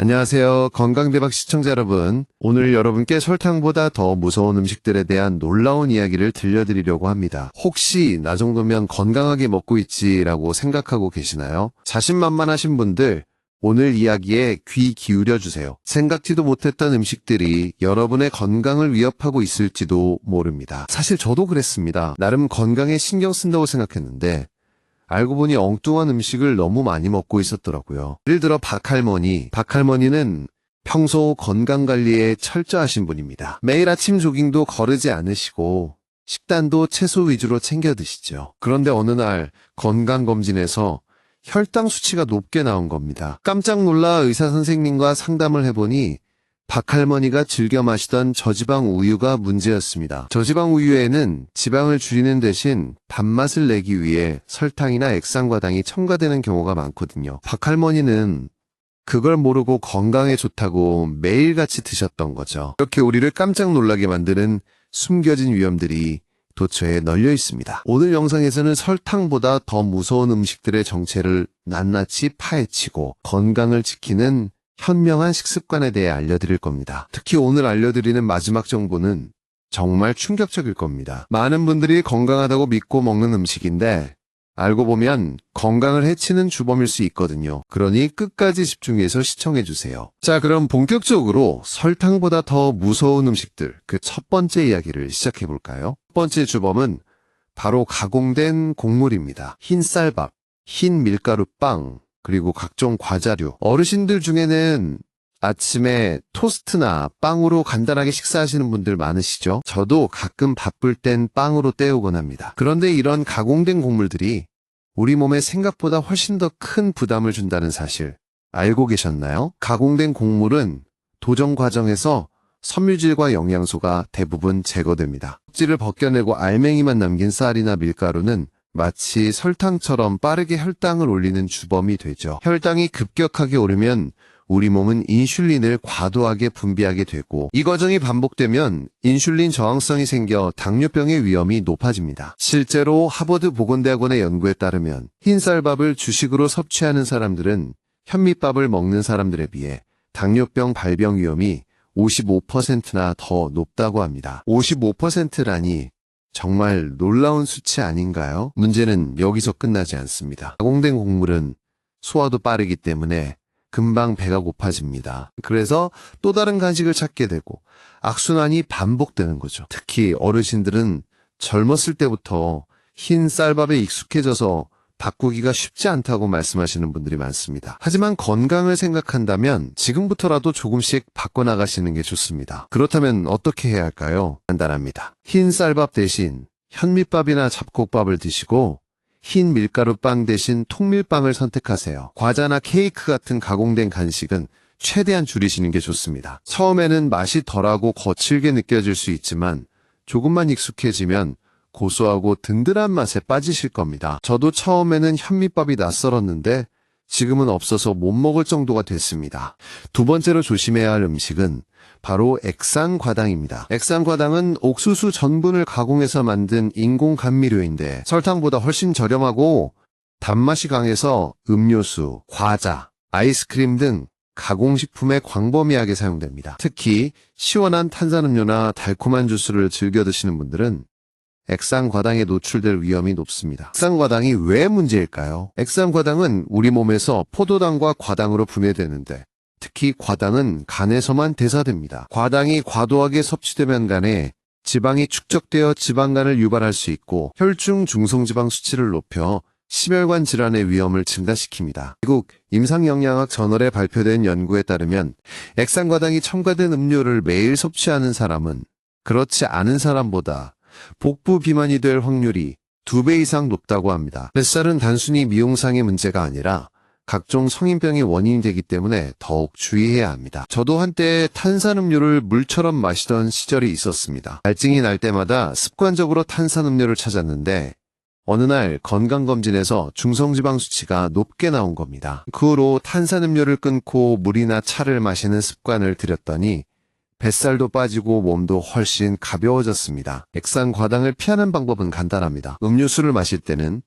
안녕하세요. 건강대박 시청자 여러분. 오늘 여러분께 설탕보다 더 무서운 음식들에 대한 놀라운 이야기를 들려드리려고 합니다. 혹시 나 정도면 건강하게 먹고 있지라고 생각하고 계시나요? 자신만만하신 분들, 오늘 이야기에 귀 기울여 주세요. 생각지도 못했던 음식들이 여러분의 건강을 위협하고 있을지도 모릅니다. 사실 저도 그랬습니다. 나름 건강에 신경 쓴다고 생각했는데 알고 보니 엉뚱한 음식을 너무 많이 먹고 있었더라고요. 예를 들어 박할머니는 평소 건강관리에 철저하신 분입니다. 매일 아침 조깅도 거르지 않으시고 식단도 채소 위주로 챙겨 드시죠. 그런데 어느 날 건강검진에서 혈당 수치가 높게 나온 겁니다. 깜짝 놀라 의사 선생님과 상담을 해보니 박할머니가 즐겨 마시던 저지방 우유가 문제였습니다. 저지방 우유에는 지방을 줄이는 대신 단맛을 내기 위해 설탕이나 액상과당이 첨가되는 경우가 많거든요. 박할머니는 그걸 모르고 건강에 좋다고 매일같이 드셨던 거죠. 이렇게 우리를 깜짝 놀라게 만드는 숨겨진 위험들이 도처에 널려 있습니다. 오늘 영상에서는 설탕보다 더 무서운 음식들의 정체를 낱낱이 파헤치고 건강을 지키는 현명한 식습관에 대해 알려드릴 겁니다. 특히 오늘 알려드리는 마지막 정보는 정말 충격적일 겁니다. 많은 분들이 건강하다고 믿고 먹는 음식인데 알고 보면 건강을 해치는 주범일 수 있거든요. 그러니 끝까지 집중해서 시청해주세요. 자, 그럼 본격적으로 설탕보다 더 무서운 음식들, 그 첫 번째 이야기를 시작해볼까요? 첫 번째 주범은 바로 가공된 곡물입니다. 흰 쌀밥, 흰 밀가루빵, 그리고 각종 과자류. 어르신들 중에는 아침에 토스트나 빵으로 간단하게 식사하시는 분들 많으시죠? 저도 가끔 바쁠 땐 빵으로 때우곤 합니다. 그런데 이런 가공된 곡물들이 우리 몸에 생각보다 훨씬 더 큰 부담을 준다는 사실 알고 계셨나요? 가공된 곡물은 도정 과정에서 섬유질과 영양소가 대부분 제거됩니다. 껍질을 벗겨내고 알맹이만 남긴 쌀이나 밀가루는 마치 설탕처럼 빠르게 혈당을 올리는 주범이 되죠. 혈당이 급격하게 오르면 우리 몸은 인슐린을 과도하게 분비하게 되고 이 과정이 반복되면 인슐린 저항성이 생겨 당뇨병의 위험이 높아집니다. 실제로 하버드 보건대학원의 연구에 따르면 흰쌀밥을 주식으로 섭취하는 사람들은 현미밥을 먹는 사람들에 비해 당뇨병 발병 위험이 55%나 더 높다고 합니다. 55%라니 정말 놀라운 수치 아닌가요? 문제는 여기서 끝나지 않습니다. 가공된 곡물은 소화도 빠르기 때문에 금방 배가 고파집니다. 그래서 또 다른 간식을 찾게 되고 악순환이 반복되는 거죠. 특히 어르신들은 젊었을 때부터 흰 쌀밥에 익숙해져서 바꾸기가 쉽지 않다고 말씀하시는 분들이 많습니다. 하지만 건강을 생각한다면 지금부터라도 조금씩 바꿔나가시는 게 좋습니다. 그렇다면 어떻게 해야 할까요? 간단합니다. 흰 쌀밥 대신 현미밥이나 잡곡밥을 드시고 흰 밀가루빵 대신 통밀빵을 선택하세요. 과자나 케이크 같은 가공된 간식은 최대한 줄이시는 게 좋습니다. 처음에는 맛이 덜하고 거칠게 느껴질 수 있지만 조금만 익숙해지면 고소하고 든든한 맛에 빠지실 겁니다. 저도 처음에는 현미밥이 낯설었는데 지금은 없어서 못 먹을 정도가 됐습니다. 두 번째로 조심해야 할 음식은 바로 액상과당입니다. 액상과당은 옥수수 전분을 가공해서 만든 인공 감미료인데 설탕보다 훨씬 저렴하고 단맛이 강해서 음료수, 과자, 아이스크림 등 가공식품에 광범위하게 사용됩니다. 특히 시원한 탄산음료나 달콤한 주스를 즐겨 드시는 분들은 액상과당에 노출될 위험이 높습니다. 액상과당이 왜 문제일까요? 액상과당은 우리 몸에서 포도당과 과당으로 분해되는데 특히 과당은 간에서만 대사됩니다. 과당이 과도하게 섭취되면 간에 지방이 축적되어 지방간을 유발할 수 있고 혈중 중성지방 수치를 높여 심혈관 질환의 위험을 증가시킵니다. 미국 임상영양학 저널에 발표된 연구에 따르면 액상과당이 첨가된 음료를 매일 섭취하는 사람은 그렇지 않은 사람보다 복부 비만이 될 확률이 2배 이상 높다고 합니다. 뱃살은 단순히 미용상의 문제가 아니라 각종 성인병의 원인이 되기 때문에 더욱 주의해야 합니다. 저도 한때 탄산음료를 물처럼 마시던 시절이 있었습니다. 갈증이 날 때마다 습관적으로 탄산음료를 찾았는데 어느 날 건강검진에서 중성지방 수치가 높게 나온 겁니다. 그 후로 탄산음료를 끊고 물이나 차를 마시는 습관을 들였더니 뱃살도 빠지고 몸도 훨씬 가벼워졌습니다. 액상과당을 피하는 방법은 간단합니다. 음료수를 마실 때는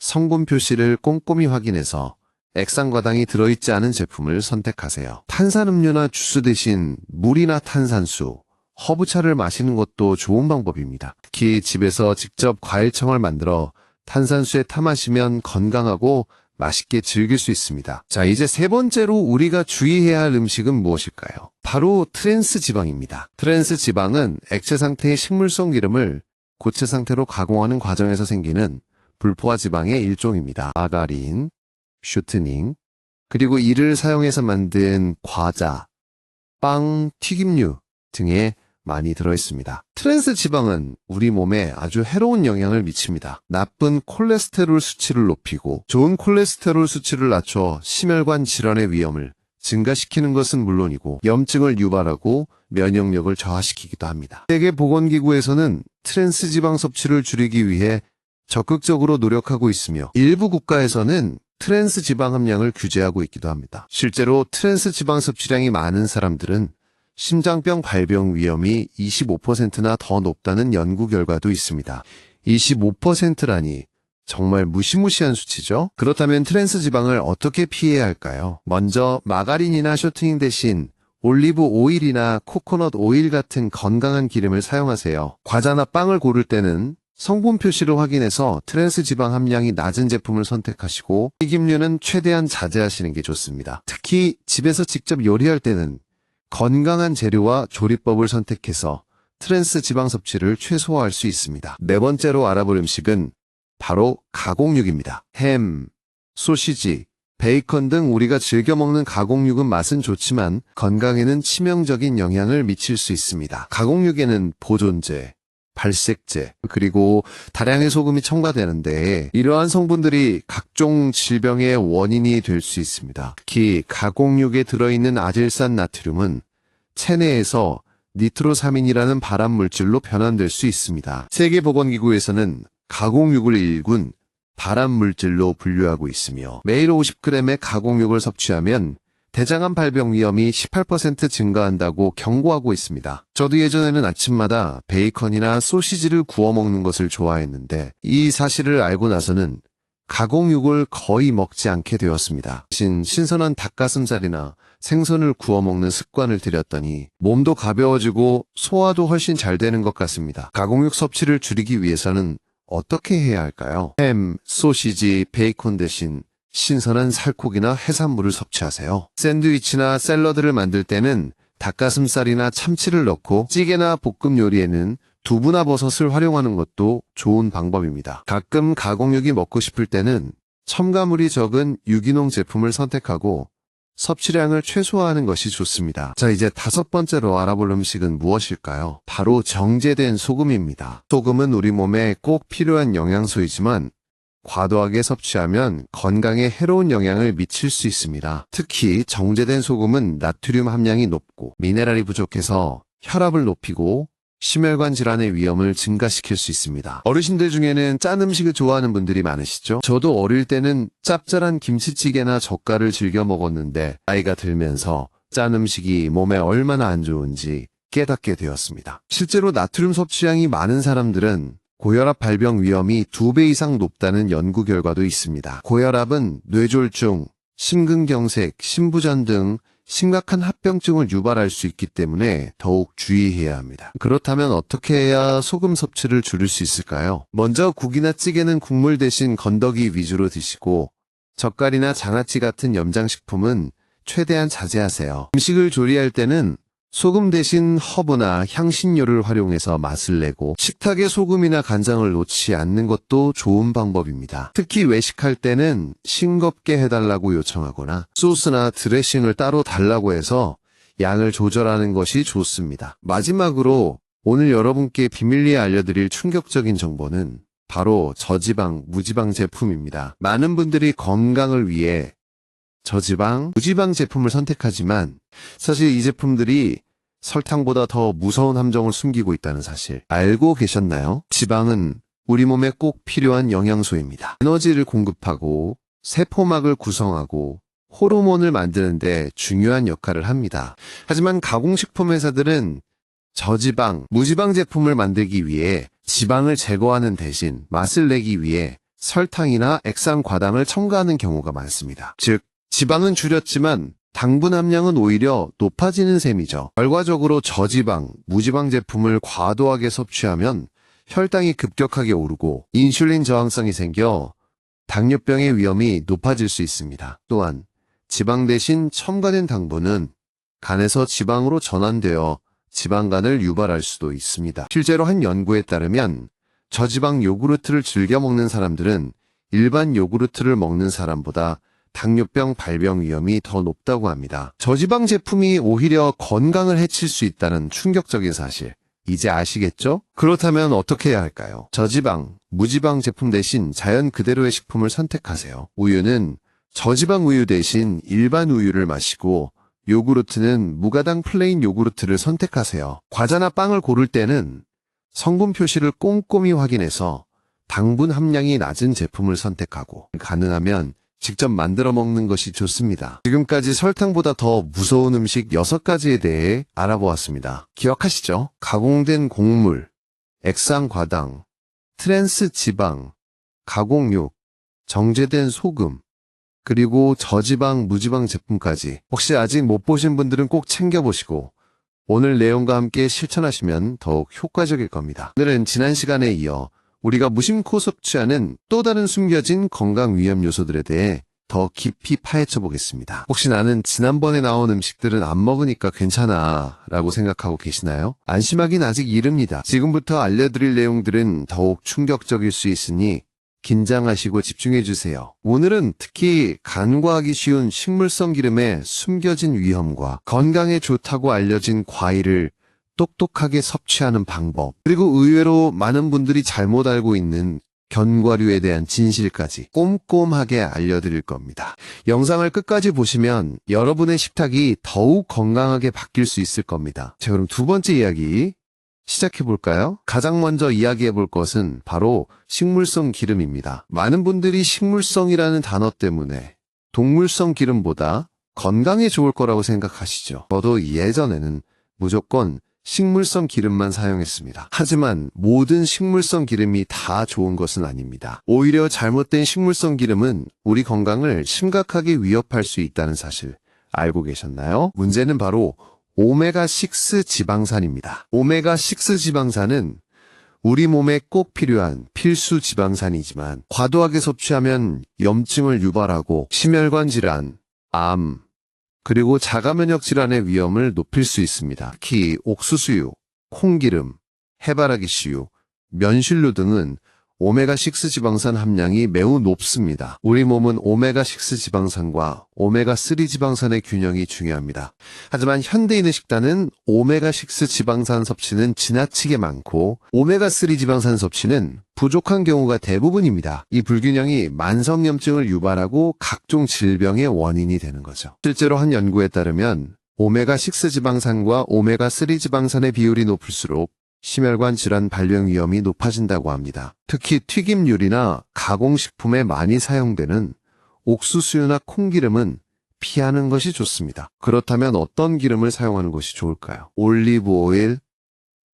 성분 표시를 꼼꼼히 확인해서 액상과당이 들어있지 않은 제품을 선택하세요. 탄산음료나 주스 대신 물이나 탄산수, 허브차를 마시는 것도 좋은 방법입니다. 특히 집에서 직접 과일청을 만들어 탄산수에 타 마시면 건강하고 맛있게 즐길 수 있습니다. 자, 이제 세 번째로 우리가 주의해야 할 음식은 무엇일까요? 바로 트랜스 지방입니다. 트랜스 지방은 액체 상태의 식물성 기름을 고체 상태로 가공하는 과정에서 생기는 불포화 지방의 일종입니다. 마가린, 슈트닝, 그리고 이를 사용해서 만든 과자, 빵, 튀김류 등에 많이 들어있습니다. 트랜스 지방은 우리 몸에 아주 해로운 영향을 미칩니다. 나쁜 콜레스테롤 수치를 높이고 좋은 콜레스테롤 수치를 낮춰 심혈관 질환의 위험을 증가시키는 것은 물론이고 염증을 유발하고 면역력을 저하시키기도 합니다. 세계보건기구에서는 트랜스 지방 섭취를 줄이기 위해 적극적으로 노력하고 있으며 일부 국가에서는 트랜스 지방 함량을 규제하고 있기도 합니다. 실제로 트랜스 지방 섭취량이 많은 사람들은 심장병 발병 위험이 25%나 더 높다는 연구 결과도 있습니다. 25%라니 정말 무시무시한 수치죠? 그렇다면 트랜스 지방을 어떻게 피해야 할까요? 먼저 마가린이나 쇼트닝 대신 올리브 오일이나 코코넛 오일 같은 건강한 기름을 사용하세요. 과자나 빵을 고를 때는 성분 표시를 확인해서 트랜스 지방 함량이 낮은 제품을 선택하시고 튀김류는 최대한 자제하시는 게 좋습니다. 특히 집에서 직접 요리할 때는 건강한 재료와 조리법을 선택해서 트랜스 지방 섭취를 최소화할 수 있습니다. 네 번째로 알아볼 음식은 바로 가공육입니다. 햄, 소시지, 베이컨 등 우리가 즐겨 먹는 가공육은 맛은 좋지만 건강에는 치명적인 영향을 미칠 수 있습니다. 가공육에는 보존제, 발색제, 그리고 다량의 소금이 첨가되는데 이러한 성분들이 각종 질병의 원인이 될 수 있습니다. 특히 가공육에 들어있는 아질산 나트륨은 체내에서 니트로사민이라는 발암물질로 변환될 수 있습니다. 세계보건기구에서는 가공육을 일군 발암물질로 분류하고 있으며 매일 50g의 가공육을 섭취하면 대장암 발병 위험이 18% 증가한다고 경고하고 있습니다. 저도 예전에는 아침마다 베이컨이나 소시지를 구워 먹는 것을 좋아했는데 이 사실을 알고 나서는 가공육을 거의 먹지 않게 되었습니다. 대신 신선한 닭가슴살이나 생선을 구워 먹는 습관을 들였더니 몸도 가벼워지고 소화도 훨씬 잘 되는 것 같습니다. 가공육 섭취를 줄이기 위해서는 어떻게 해야 할까요? 햄, 소시지, 베이컨 대신 신선한 살코기나 해산물을 섭취하세요. 샌드위치나 샐러드를 만들 때는 닭가슴살이나 참치를 넣고 찌개나 볶음 요리에는 두부나 버섯을 활용하는 것도 좋은 방법입니다. 가끔 가공육이 먹고 싶을 때는 첨가물이 적은 유기농 제품을 선택하고 섭취량을 최소화하는 것이 좋습니다. 자, 이제 다섯 번째로 알아볼 음식은 무엇일까요? 바로 정제된 소금입니다. 소금은 우리 몸에 꼭 필요한 영양소이지만 과도하게 섭취하면 건강에 해로운 영향을 미칠 수 있습니다. 특히 정제된 소금은 나트륨 함량이 높고 미네랄이 부족해서 혈압을 높이고 심혈관 질환의 위험을 증가시킬 수 있습니다. 어르신들 중에는 짠 음식을 좋아하는 분들이 많으시죠? 저도 어릴 때는 짭짤한 김치찌개나 젓갈을 즐겨 먹었는데 나이가 들면서 짠 음식이 몸에 얼마나 안 좋은지 깨닫게 되었습니다. 실제로 나트륨 섭취량이 많은 사람들은 고혈압 발병 위험이 2배 이상 높다는 연구 결과도 있습니다. 고혈압은 뇌졸중, 심근경색, 심부전 등 심각한 합병증을 유발할 수 있기 때문에 더욱 주의해야 합니다. 그렇다면 어떻게 해야 소금 섭취를 줄일 수 있을까요? 먼저 국이나 찌개는 국물 대신 건더기 위주로 드시고 젓갈이나 장아찌 같은 염장식품은 최대한 자제하세요. 음식을 조리할 때는 소금 대신 허브나 향신료를 활용해서 맛을 내고 식탁에 소금이나 간장을 놓지 않는 것도 좋은 방법입니다. 특히 외식할 때는 싱겁게 해달라고 요청하거나 소스나 드레싱을 따로 달라고 해서 양을 조절하는 것이 좋습니다. 마지막으로 오늘 여러분께 비밀리에 알려드릴 충격적인 정보는 바로 저지방, 무지방 제품입니다. 많은 분들이 건강을 위해 저지방, 무지방 제품을 선택하지만 사실 이 제품들이 설탕보다 더 무서운 함정을 숨기고 있다는 사실 알고 계셨나요? 지방은 우리 몸에 꼭 필요한 영양소입니다. 에너지를 공급하고 세포막을 구성하고 호르몬을 만드는 데 중요한 역할을 합니다. 하지만 가공식품 회사들은 저지방, 무지방 제품을 만들기 위해 지방을 제거하는 대신 맛을 내기 위해 설탕이나 액상 과당을 첨가하는 경우가 많습니다. 즉, 지방은 줄였지만 당분 함량은 오히려 높아지는 셈이죠. 결과적으로 저지방, 무지방 제품을 과도하게 섭취하면 혈당이 급격하게 오르고 인슐린 저항성이 생겨 당뇨병의 위험이 높아질 수 있습니다. 또한 지방 대신 첨가된 당분은 간에서 지방으로 전환되어 지방간을 유발할 수도 있습니다. 실제로 한 연구에 따르면 저지방 요구르트를 즐겨 먹는 사람들은 일반 요구르트를 먹는 사람보다 당뇨병 발병 위험이 더 높다고 합니다. 저지방 제품이 오히려 건강을 해칠 수 있다는 충격적인 사실, 이제 아시겠죠? 그렇다면 어떻게 해야 할까요? 저지방, 무지방 제품 대신 자연 그대로의 식품을 선택하세요. 우유는 저지방 우유 대신 일반 우유를 마시고 요구르트는 무가당 플레인 요구르트를 선택하세요. 과자나 빵을 고를 때는 성분 표시를 꼼꼼히 확인해서 당분 함량이 낮은 제품을 선택하고 가능하면 직접 만들어 먹는 것이 좋습니다. 지금까지 설탕보다 더 무서운 음식 6가지에 대해 알아보았습니다. 기억하시죠? 가공된 곡물, 액상 과당, 트랜스 지방, 가공육, 정제된 소금, 그리고 저지방, 무지방 제품까지. 혹시 아직 못 보신 분들은 꼭 챙겨보시고 오늘 내용과 함께 실천하시면 더욱 효과적일 겁니다. 오늘은 지난 시간에 이어 우리가 무심코 섭취하는 또 다른 숨겨진 건강 위험 요소들에 대해 더 깊이 파헤쳐 보겠습니다. 혹시 나는 지난번에 나온 음식들은 안 먹으니까 괜찮아 라고 생각하고 계시나요? 안심하긴 아직 이릅니다. 지금부터 알려드릴 내용들은 더욱 충격적일 수 있으니 긴장하시고 집중해주세요. 오늘은 특히 간과하기 쉬운 식물성 기름의 숨겨진 위험과 건강에 좋다고 알려진 과일을 똑똑하게 섭취하는 방법, 그리고 의외로 많은 분들이 잘못 알고 있는 견과류에 대한 진실까지 꼼꼼하게 알려드릴 겁니다. 영상을 끝까지 보시면 여러분의 식탁이 더욱 건강하게 바뀔 수 있을 겁니다. 자, 그럼 두 번째 이야기 시작해볼까요? 가장 먼저 이야기해볼 것은 바로 식물성 기름입니다. 많은 분들이 식물성이라는 단어 때문에 동물성 기름보다 건강에 좋을 거라고 생각하시죠. 저도 예전에는 무조건 식물성 기름만 사용했습니다. 하지만 모든 식물성 기름이 다 좋은 것은 아닙니다. 오히려 잘못된 식물성 기름은 우리 건강을 심각하게 위협할 수 있다는 사실 알고 계셨나요? 문제는 바로 오메가6 지방산입니다. 오메가6 지방산은 우리 몸에 꼭 필요한 필수 지방산이지만 과도하게 섭취하면 염증을 유발하고 심혈관 질환, 암, 그리고 자가면역 질환의 위험을 높일 수 있습니다. 특히 옥수수유, 콩기름, 해바라기씨유, 면실류 등은 오메가6 지방산 함량이 매우 높습니다. 우리 몸은 오메가6 지방산과 오메가3 지방산의 균형이 중요합니다. 하지만 현대인의 식단은 오메가6 지방산 섭취는 지나치게 많고 오메가3 지방산 섭취는 부족한 경우가 대부분입니다. 이 불균형이 만성염증을 유발하고 각종 질병의 원인이 되는 거죠. 실제로 한 연구에 따르면 오메가6 지방산과 오메가3 지방산의 비율이 높을수록 심혈관 질환 발병 위험이 높아진다고 합니다. 특히 튀김류나 가공식품에 많이 사용되는 옥수수유나 콩기름은 피하는 것이 좋습니다. 그렇다면 어떤 기름을 사용하는 것이 좋을까요? 올리브 오일,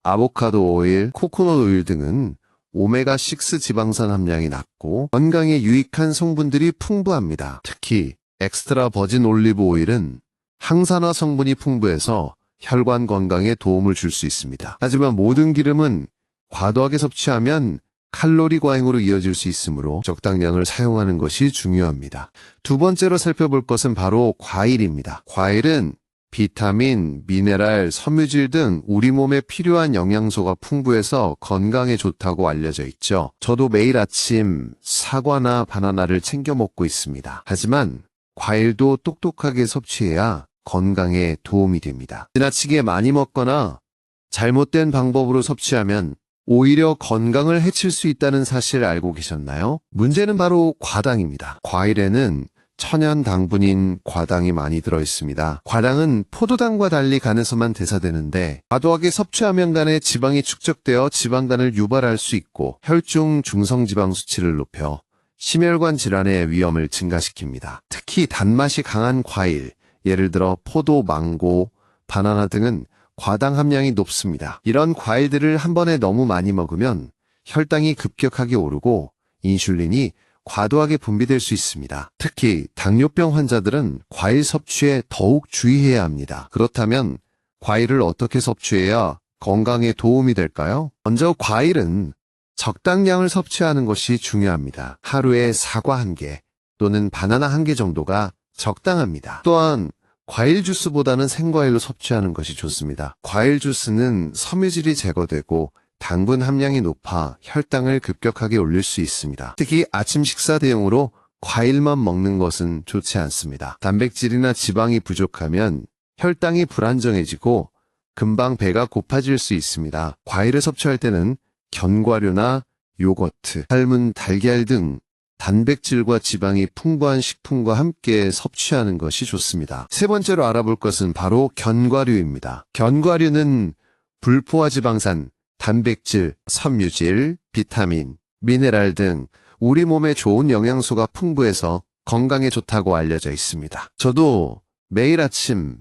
아보카도 오일, 코코넛 오일 등은 오메가6 지방산 함량이 낮고 건강에 유익한 성분들이 풍부합니다. 특히 엑스트라 버진 올리브 오일은 항산화 성분이 풍부해서 혈관 건강에 도움을 줄 수 있습니다. 하지만 모든 기름은 과도하게 섭취하면 칼로리 과잉으로 이어질 수 있으므로 적당량을 사용하는 것이 중요합니다. 두 번째로 살펴볼 것은 바로 과일입니다. 과일은 비타민, 미네랄, 섬유질 등 우리 몸에 필요한 영양소가 풍부해서 건강에 좋다고 알려져 있죠. 저도 매일 아침 사과나 바나나를 챙겨 먹고 있습니다. 하지만 과일도 똑똑하게 섭취해야 건강에 도움이 됩니다. 지나치게 많이 먹거나 잘못된 방법으로 섭취하면 오히려 건강을 해칠 수 있다는 사실 알고 계셨나요? 문제는 바로 과당입니다. 과일에는 천연 당분인 과당이 많이 들어있습니다. 과당은 포도당과 달리 간에서만 대사되는데 과도하게 섭취하면 간에 지방이 축적되어 지방간을 유발할 수 있고 혈중 중성지방 수치를 높여 심혈관 질환의 위험을 증가시킵니다. 특히 단맛이 강한 과일, 예를 들어 포도, 망고, 바나나 등은 과당 함량이 높습니다. 이런 과일들을 한 번에 너무 많이 먹으면 혈당이 급격하게 오르고 인슐린이 과도하게 분비될 수 있습니다. 특히 당뇨병 환자들은 과일 섭취에 더욱 주의해야 합니다. 그렇다면 과일을 어떻게 섭취해야 건강에 도움이 될까요? 먼저 과일은 적당량을 섭취하는 것이 중요합니다. 하루에 사과 1개 또는 바나나 1개 정도가 적당합니다. 또한 과일 주스보다는 생과일로 섭취하는 것이 좋습니다. 과일 주스는 섬유질이 제거되고 당분 함량이 높아 혈당을 급격하게 올릴 수 있습니다. 특히 아침 식사 대용으로 과일만 먹는 것은 좋지 않습니다. 단백질이나 지방이 부족하면 혈당이 불안정해지고 금방 배가 고파질 수 있습니다. 과일을 섭취할 때는 견과류나 요거트, 삶은 달걀 등 단백질과 지방이 풍부한 식품과 함께 섭취하는 것이 좋습니다. 세 번째로 알아볼 것은 바로 견과류입니다. 견과류는 불포화 지방산, 단백질, 섬유질, 비타민, 미네랄 등 우리 몸에 좋은 영양소가 풍부해서 건강에 좋다고 알려져 있습니다. 저도 매일 아침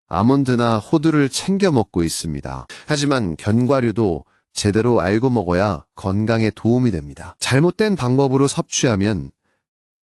아몬드나 호두를 챙겨 먹고 있습니다. 하지만 견과류도 제대로 알고 먹어야 건강에 도움이 됩니다. 잘못된 방법으로 섭취하면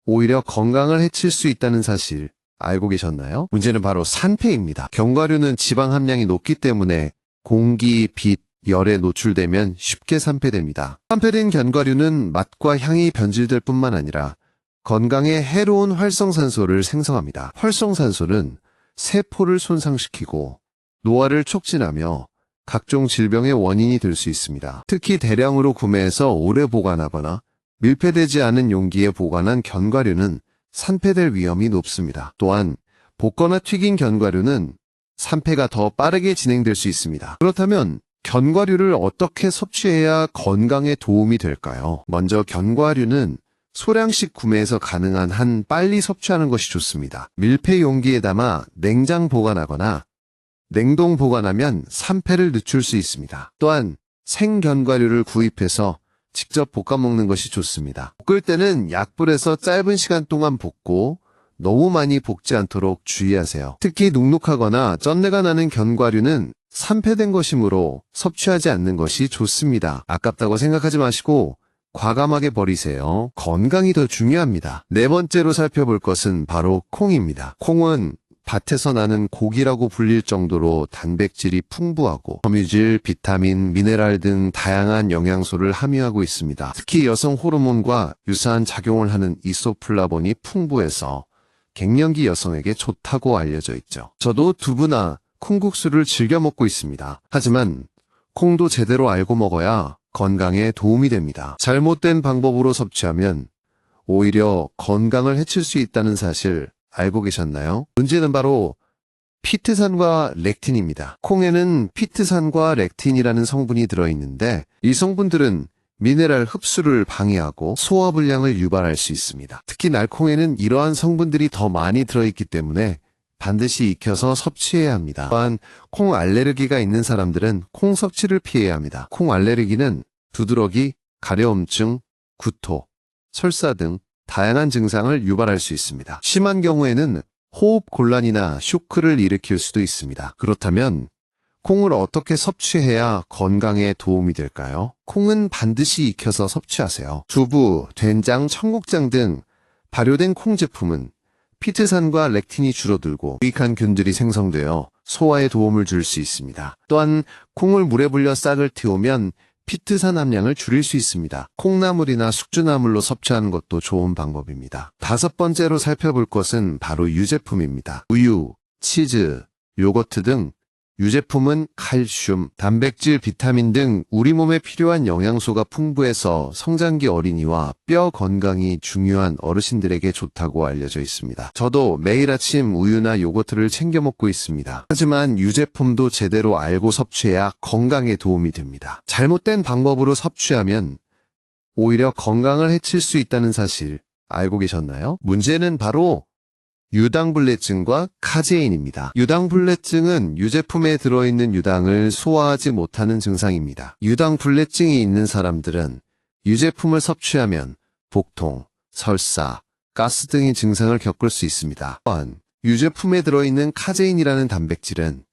오히려 건강을 해칠 수 있다는 사실 알고 계셨나요? 문제는 바로 산패입니다. 견과류는 지방 함량이 높기 때문에 공기, 빛, 열에 노출되면 쉽게 산패됩니다. 산패된 견과류는 맛과 향이 변질될 뿐만 아니라 건강에 해로운 활성산소를 생성합니다. 활성산소는 세포를 손상시키고 노화를 촉진하며 각종 질병의 원인이 될 수 있습니다. 특히 대량으로 구매해서 오래 보관하거나 밀폐되지 않은 용기에 보관한 견과류는 산패될 위험이 높습니다. 또한 볶거나 튀긴 견과류는 산패가 더 빠르게 진행될 수 있습니다. 그렇다면 견과류를 어떻게 섭취해야 건강에 도움이 될까요? 먼저 견과류는 소량씩 구매해서 가능한 한 빨리 섭취하는 것이 좋습니다. 밀폐 용기에 담아 냉장 보관하거나 냉동 보관하면 산패를 늦출 수 있습니다. 또한 생견과류를 구입해서 직접 볶아 먹는 것이 좋습니다. 볶을 때는 약불에서 짧은 시간 동안 볶고 너무 많이 볶지 않도록 주의하세요. 특히 눅눅하거나 쩐내가 나는 견과류는 산패된 것이므로 섭취하지 않는 것이 좋습니다. 아깝다고 생각하지 마시고 과감하게 버리세요. 건강이 더 중요합니다. 네 번째로 살펴볼 것은 바로 콩입니다. 콩은 밭에서 나는 고기라고 불릴 정도로 단백질이 풍부하고 섬유질, 비타민, 미네랄 등 다양한 영양소를 함유하고 있습니다. 특히 여성 호르몬과 유사한 작용을 하는 이소플라본이 풍부해서 갱년기 여성에게 좋다고 알려져 있죠. 저도 두부나 콩국수를 즐겨 먹고 있습니다. 하지만 콩도 제대로 알고 먹어야 건강에 도움이 됩니다. 잘못된 방법으로 섭취하면 오히려 건강을 해칠 수 있다는 사실 알고 계셨나요? 문제는 바로 피트산과 렉틴입니다. 콩에는 피트산과 렉틴이라는 성분이 들어있는데 이 성분들은 미네랄 흡수를 방해하고 소화불량을 유발할 수 있습니다. 특히 날콩에는 이러한 성분들이 더 많이 들어있기 때문에 반드시 익혀서 섭취해야 합니다. 또한 콩 알레르기가 있는 사람들은 콩 섭취를 피해야 합니다. 콩 알레르기는 두드러기, 가려움증, 구토, 설사 등 다양한 증상을 유발할 수 있습니다. 심한 경우에는 호흡 곤란이나 쇼크를 일으킬 수도 있습니다. 그렇다면 콩을 어떻게 섭취해야 건강에 도움이 될까요? 콩은 반드시 익혀서 섭취하세요. 두부, 된장, 청국장 등 발효된 콩 제품은 피트산과 렉틴이 줄어들고 유익한 균들이 생성되어 소화에 도움을 줄 수 있습니다. 또한 콩을 물에 불려 싹을 틔우면 피트산 함량을 줄일 수 있습니다. 콩나물이나 숙주나물로 섭취하는 것도 좋은 방법입니다. 다섯 번째로 살펴볼 것은 바로 유제품입니다. 우유, 치즈, 요거트 등 유제품은 칼슘, 단백질, 비타민 등 우리 몸에 필요한 영양소가 풍부해서 성장기 어린이와 뼈 건강이 중요한 어르신들에게 좋다고 알려져 있습니다. 저도 매일 아침 우유나 요거트를 챙겨 먹고 있습니다. 하지만 유제품도 제대로 알고 섭취해야 건강에 도움이 됩니다. 잘못된 방법으로 섭취하면 오히려 건강을 해칠 수 있다는 사실 알고 계셨나요? 문제는 바로 유당불내증과 카제인입니다. 유당불내증은 유제품에 들어있는 유당을 소화하지 못하는 증상입니다. 유당불내증이 있는 사람들은 유제품을 섭취하면 복통, 설사, 가스 등의 증상을 겪을 수 있습니다. 또한 유제품에 들어있는 카제인이라는 단백질은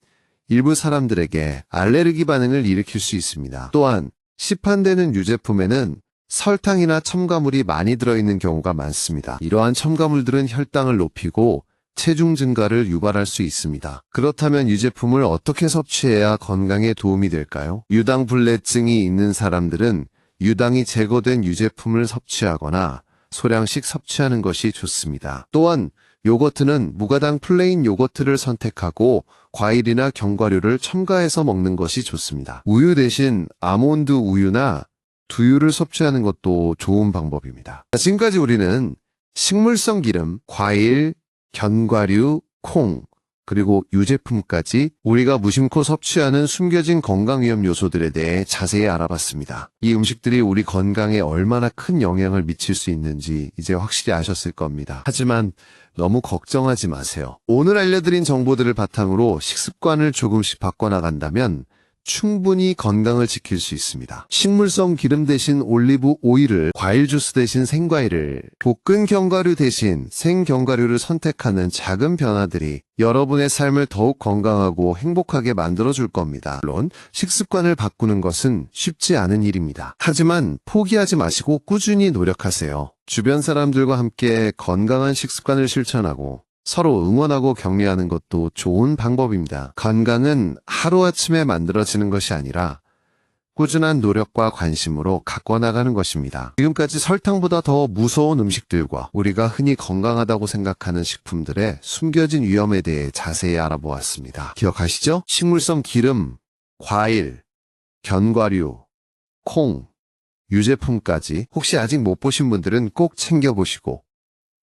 일부 사람들에게 알레르기 반응을 일으킬 수 있습니다. 또한 시판되는 유제품에는 설탕이나 첨가물이 많이 들어있는 경우가 많습니다. 이러한 첨가물들은 혈당을 높이고 체중 증가를 유발할 수 있습니다. 그렇다면 유제품을 어떻게 섭취해야 건강에 도움이 될까요? 유당불내증이 있는 사람들은 유당이 제거된 유제품을 섭취하거나 소량씩 섭취하는 것이 좋습니다. 또한 요거트는 무가당 플레인 요거트를 선택하고 과일이나 견과류를 첨가해서 먹는 것이 좋습니다. 우유 대신 아몬드 우유나 두유를 섭취하는 것도 좋은 방법입니다. 지금까지 우리는 식물성 기름, 과일, 견과류, 콩, 그리고 유제품까지 우리가 무심코 섭취하는 숨겨진 건강위험 요소들에 대해 자세히 알아봤습니다. 이 음식들이 우리 건강에 얼마나 큰 영향을 미칠 수 있는지 이제 확실히 아셨을 겁니다. 하지만 너무 걱정하지 마세요. 오늘 알려드린 정보들을 바탕으로 식습관을 조금씩 바꿔나간다면 충분히 건강을 지킬 수 있습니다. 식물성 기름 대신 올리브 오일을, 과일 주스 대신 생과일을, 볶은 견과류 대신 생견과류를 선택하는 작은 변화들이 여러분의 삶을 더욱 건강하고 행복하게 만들어줄 겁니다. 물론 식습관을 바꾸는 것은 쉽지 않은 일입니다. 하지만 포기하지 마시고 꾸준히 노력하세요. 주변 사람들과 함께 건강한 식습관을 실천하고 서로 응원하고 격려하는 것도 좋은 방법입니다. 건강은 하루아침에 만들어지는 것이 아니라 꾸준한 노력과 관심으로 가꿔나가는 것입니다. 지금까지 설탕보다 더 무서운 음식들과 우리가 흔히 건강하다고 생각하는 식품들의 숨겨진 위험에 대해 자세히 알아보았습니다. 기억하시죠? 식물성 기름, 과일, 견과류, 콩, 유제품까지 혹시 아직 못 보신 분들은 꼭 챙겨보시고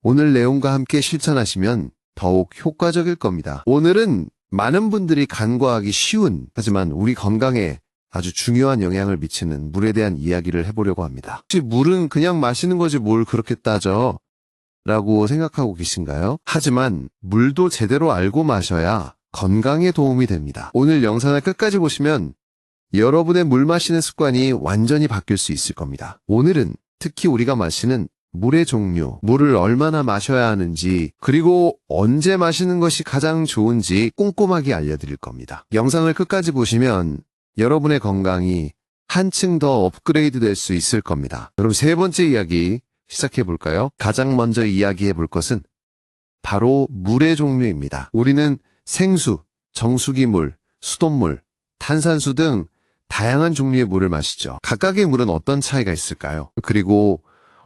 오늘 내용과 함께 실천하시면 더욱 효과적일 겁니다. 오늘은 많은 분들이 간과하기 쉬운 하지만 우리 건강에 아주 중요한 영향을 미치는 물에 대한 이야기를 해보려고 합니다. 혹시 물은 그냥 마시는 거지 뭘 그렇게 따져? 라고 생각하고 계신가요? 하지만 물도 제대로 알고 마셔야 건강에 도움이 됩니다. 오늘 영상을 끝까지 보시면 여러분의 물 마시는 습관이 완전히 바뀔 수 있을 겁니다. 오늘은 특히 우리가 마시는 물의 종류, 물을 얼마나 마셔야 하는지, 그리고 언제 마시는 것이 가장 좋은지 꼼꼼하게 알려드릴 겁니다. 영상을 끝까지 보시면 여러분의 건강이 한층 더 업그레이드 될 수 있을 겁니다. 그럼 세 번째 이야기 시작해 볼까요? 가장 먼저 이야기해 볼 것은 바로 물의 종류입니다. 우리는 생수, 정수기물, 수돗물, 탄산수 등 다양한 종류의 물을 마시죠. 각각의 물은 어떤 차이가 있을까요? 그리고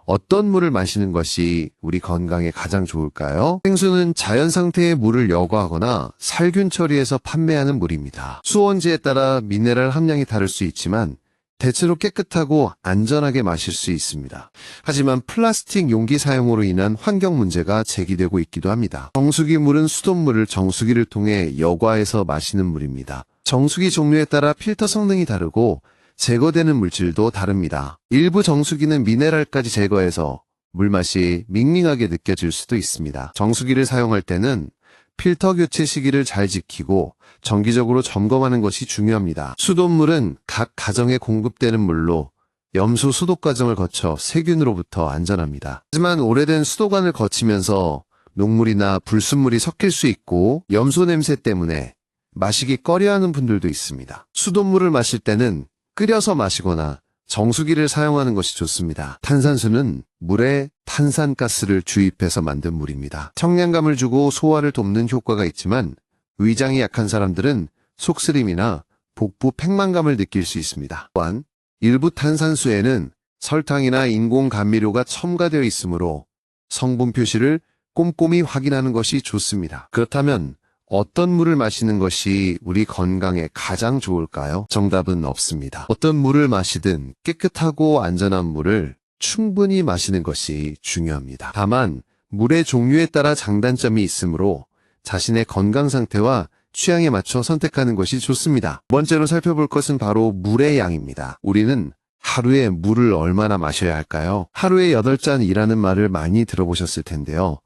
어떤 물을 마시는 것이 우리 건강에 가장 좋을까요? 생수는 자연 상태의 물을 여과하거나 살균 처리해서 판매하는 물입니다. 수온지에 따라 미네랄 함량이 다를 수 있지만 대체로 깨끗하고 안전하게 마실 수 있습니다. 하지만 플라스틱 용기 사용으로 인한 환경 문제가 제기되고 있기도 합니다. 정수기 물은 수돗물을 정수기를 통해 여과해서 마시는 물입니다. 정수기 종류에 따라 필터 성능이 다르고 제거되는 물질도 다릅니다. 일부 정수기는 미네랄까지 제거해서 물맛이 밍밍하게 느껴질 수도 있습니다. 정수기를 사용할 때는 필터 교체 시기를 잘 지키고 정기적으로 점검하는 것이 중요합니다. 수돗물은 각 가정에 공급되는 물로 염수 수도 과정을 거쳐 세균으로부터 안전합니다. 하지만 오래된 수도관을 거치면서 녹물이나 불순물이 섞일 수 있고 염소 냄새 때문에 마시기 꺼려하는 분들도 있습니다. 수돗물을 마실 때는 끓여서 마시거나 정수기를 사용하는 것이 좋습니다. 탄산수는 물에 탄산가스를 주입해서 만든 물입니다. 청량감을 주고 소화를 돕는 효과가 있지만 위장이 약한 사람들은 속쓰림이나 복부 팽만감을 느낄 수 있습니다. 또한 일부 탄산수에는 설탕이나 인공 감미료가 첨가되어 있으므로 성분 표시를 꼼꼼히 확인하는 것이 좋습니다. 그렇다면 어떤 물을 마시는 것이 우리 건강에 가장 좋을까요? 정답은 없습니다. 어떤 물을 마시든 깨끗하고 안전한 물을 충분히 마시는 것이 중요합니다. 다만 물의 종류에 따라 장단점이 있으므로 자신의 건강 상태와 취향에 맞춰 선택하는 것이 좋습니다. 두 번째로 살펴볼 것은 바로 물의 양입니다. 우리는 하루에 물을 얼마나 마셔야 할까요? 하루에 8잔이라는 말을 많이 들어보셨을 텐데요.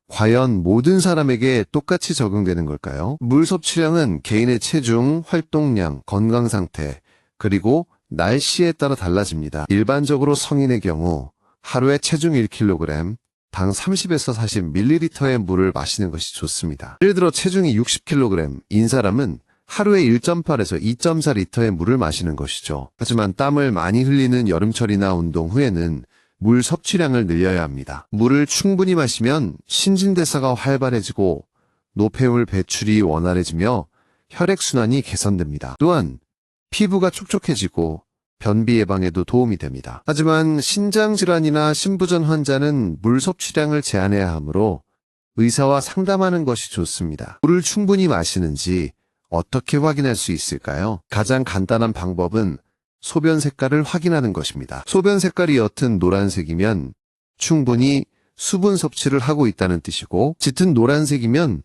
과연 모든 사람에게 똑같이 적용되는 걸까요? 물 섭취량은 개인의 체중, 활동량, 건강 상태, 그리고 날씨에 따라 달라집니다. 일반적으로 성인의 경우 하루에 체중 1kg, 당 30에서 40ml의 물을 마시는 것이 좋습니다. 예를 들어 체중이 60kg인 사람은 하루에 1.8에서 2.4리터의 물을 마시는 것이죠. 하지만 땀을 많이 흘리는 여름철이나 운동 후에는 물 섭취량을 늘려야 합니다. 물을 충분히 마시면 신진대사가 활발해지고 노폐물 배출이 원활해지며 혈액순환이 개선됩니다. 또한 피부가 촉촉해지고 변비 예방에도 도움이 됩니다. 하지만 신장질환이나 신부전 환자는 물 섭취량을 제한해야 하므로 의사와 상담하는 것이 좋습니다. 물을 충분히 마시는지 어떻게 확인할 수 있을까요? 가장 간단한 방법은 소변 색깔을 확인하는 것입니다. 소변 색깔이 옅은 노란색이면 충분히 수분 섭취를 하고 있다는 뜻이고, 짙은 노란색이면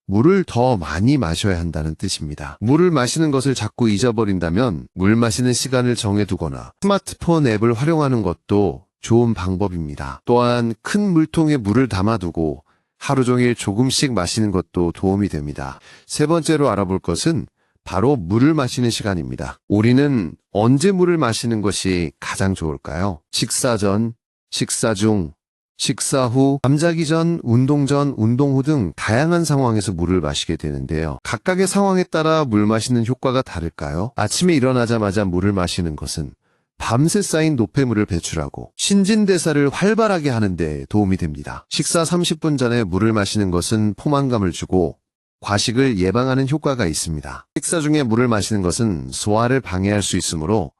물을 더 많이 마셔야 한다는 뜻입니다. 물을 마시는 것을 자꾸 잊어버린다면 물 마시는 시간을 정해두거나 스마트폰 앱을 활용하는 것도 좋은 방법입니다. 또한 큰 물통에 물을 담아두고 하루 종일 조금씩 마시는 것도 도움이 됩니다. 세 번째로 알아볼 것은 바로 물을 마시는 시간입니다. 우리는 언제 물을 마시는 것이 가장 좋을까요? 식사 전, 식사 중, 식사 후, 잠자기 전, 운동 후 등 다양한 상황에서 물을 마시게 되는데요. 각각의 상황에 따라 물 마시는 효과가 다를까요? 아침에 일어나자마자 물을 마시는 것은 밤새 쌓인 노폐물을 배출하고 신진대사를 활발하게 하는 데 도움이 됩니다. 식사 30분 전에 물을 마시는 것은 포만감을 주고 과식을 예방하는 효과가 있습니다. 식사 중에 물을 마시는 것은 소화를 방해할 수 있으므로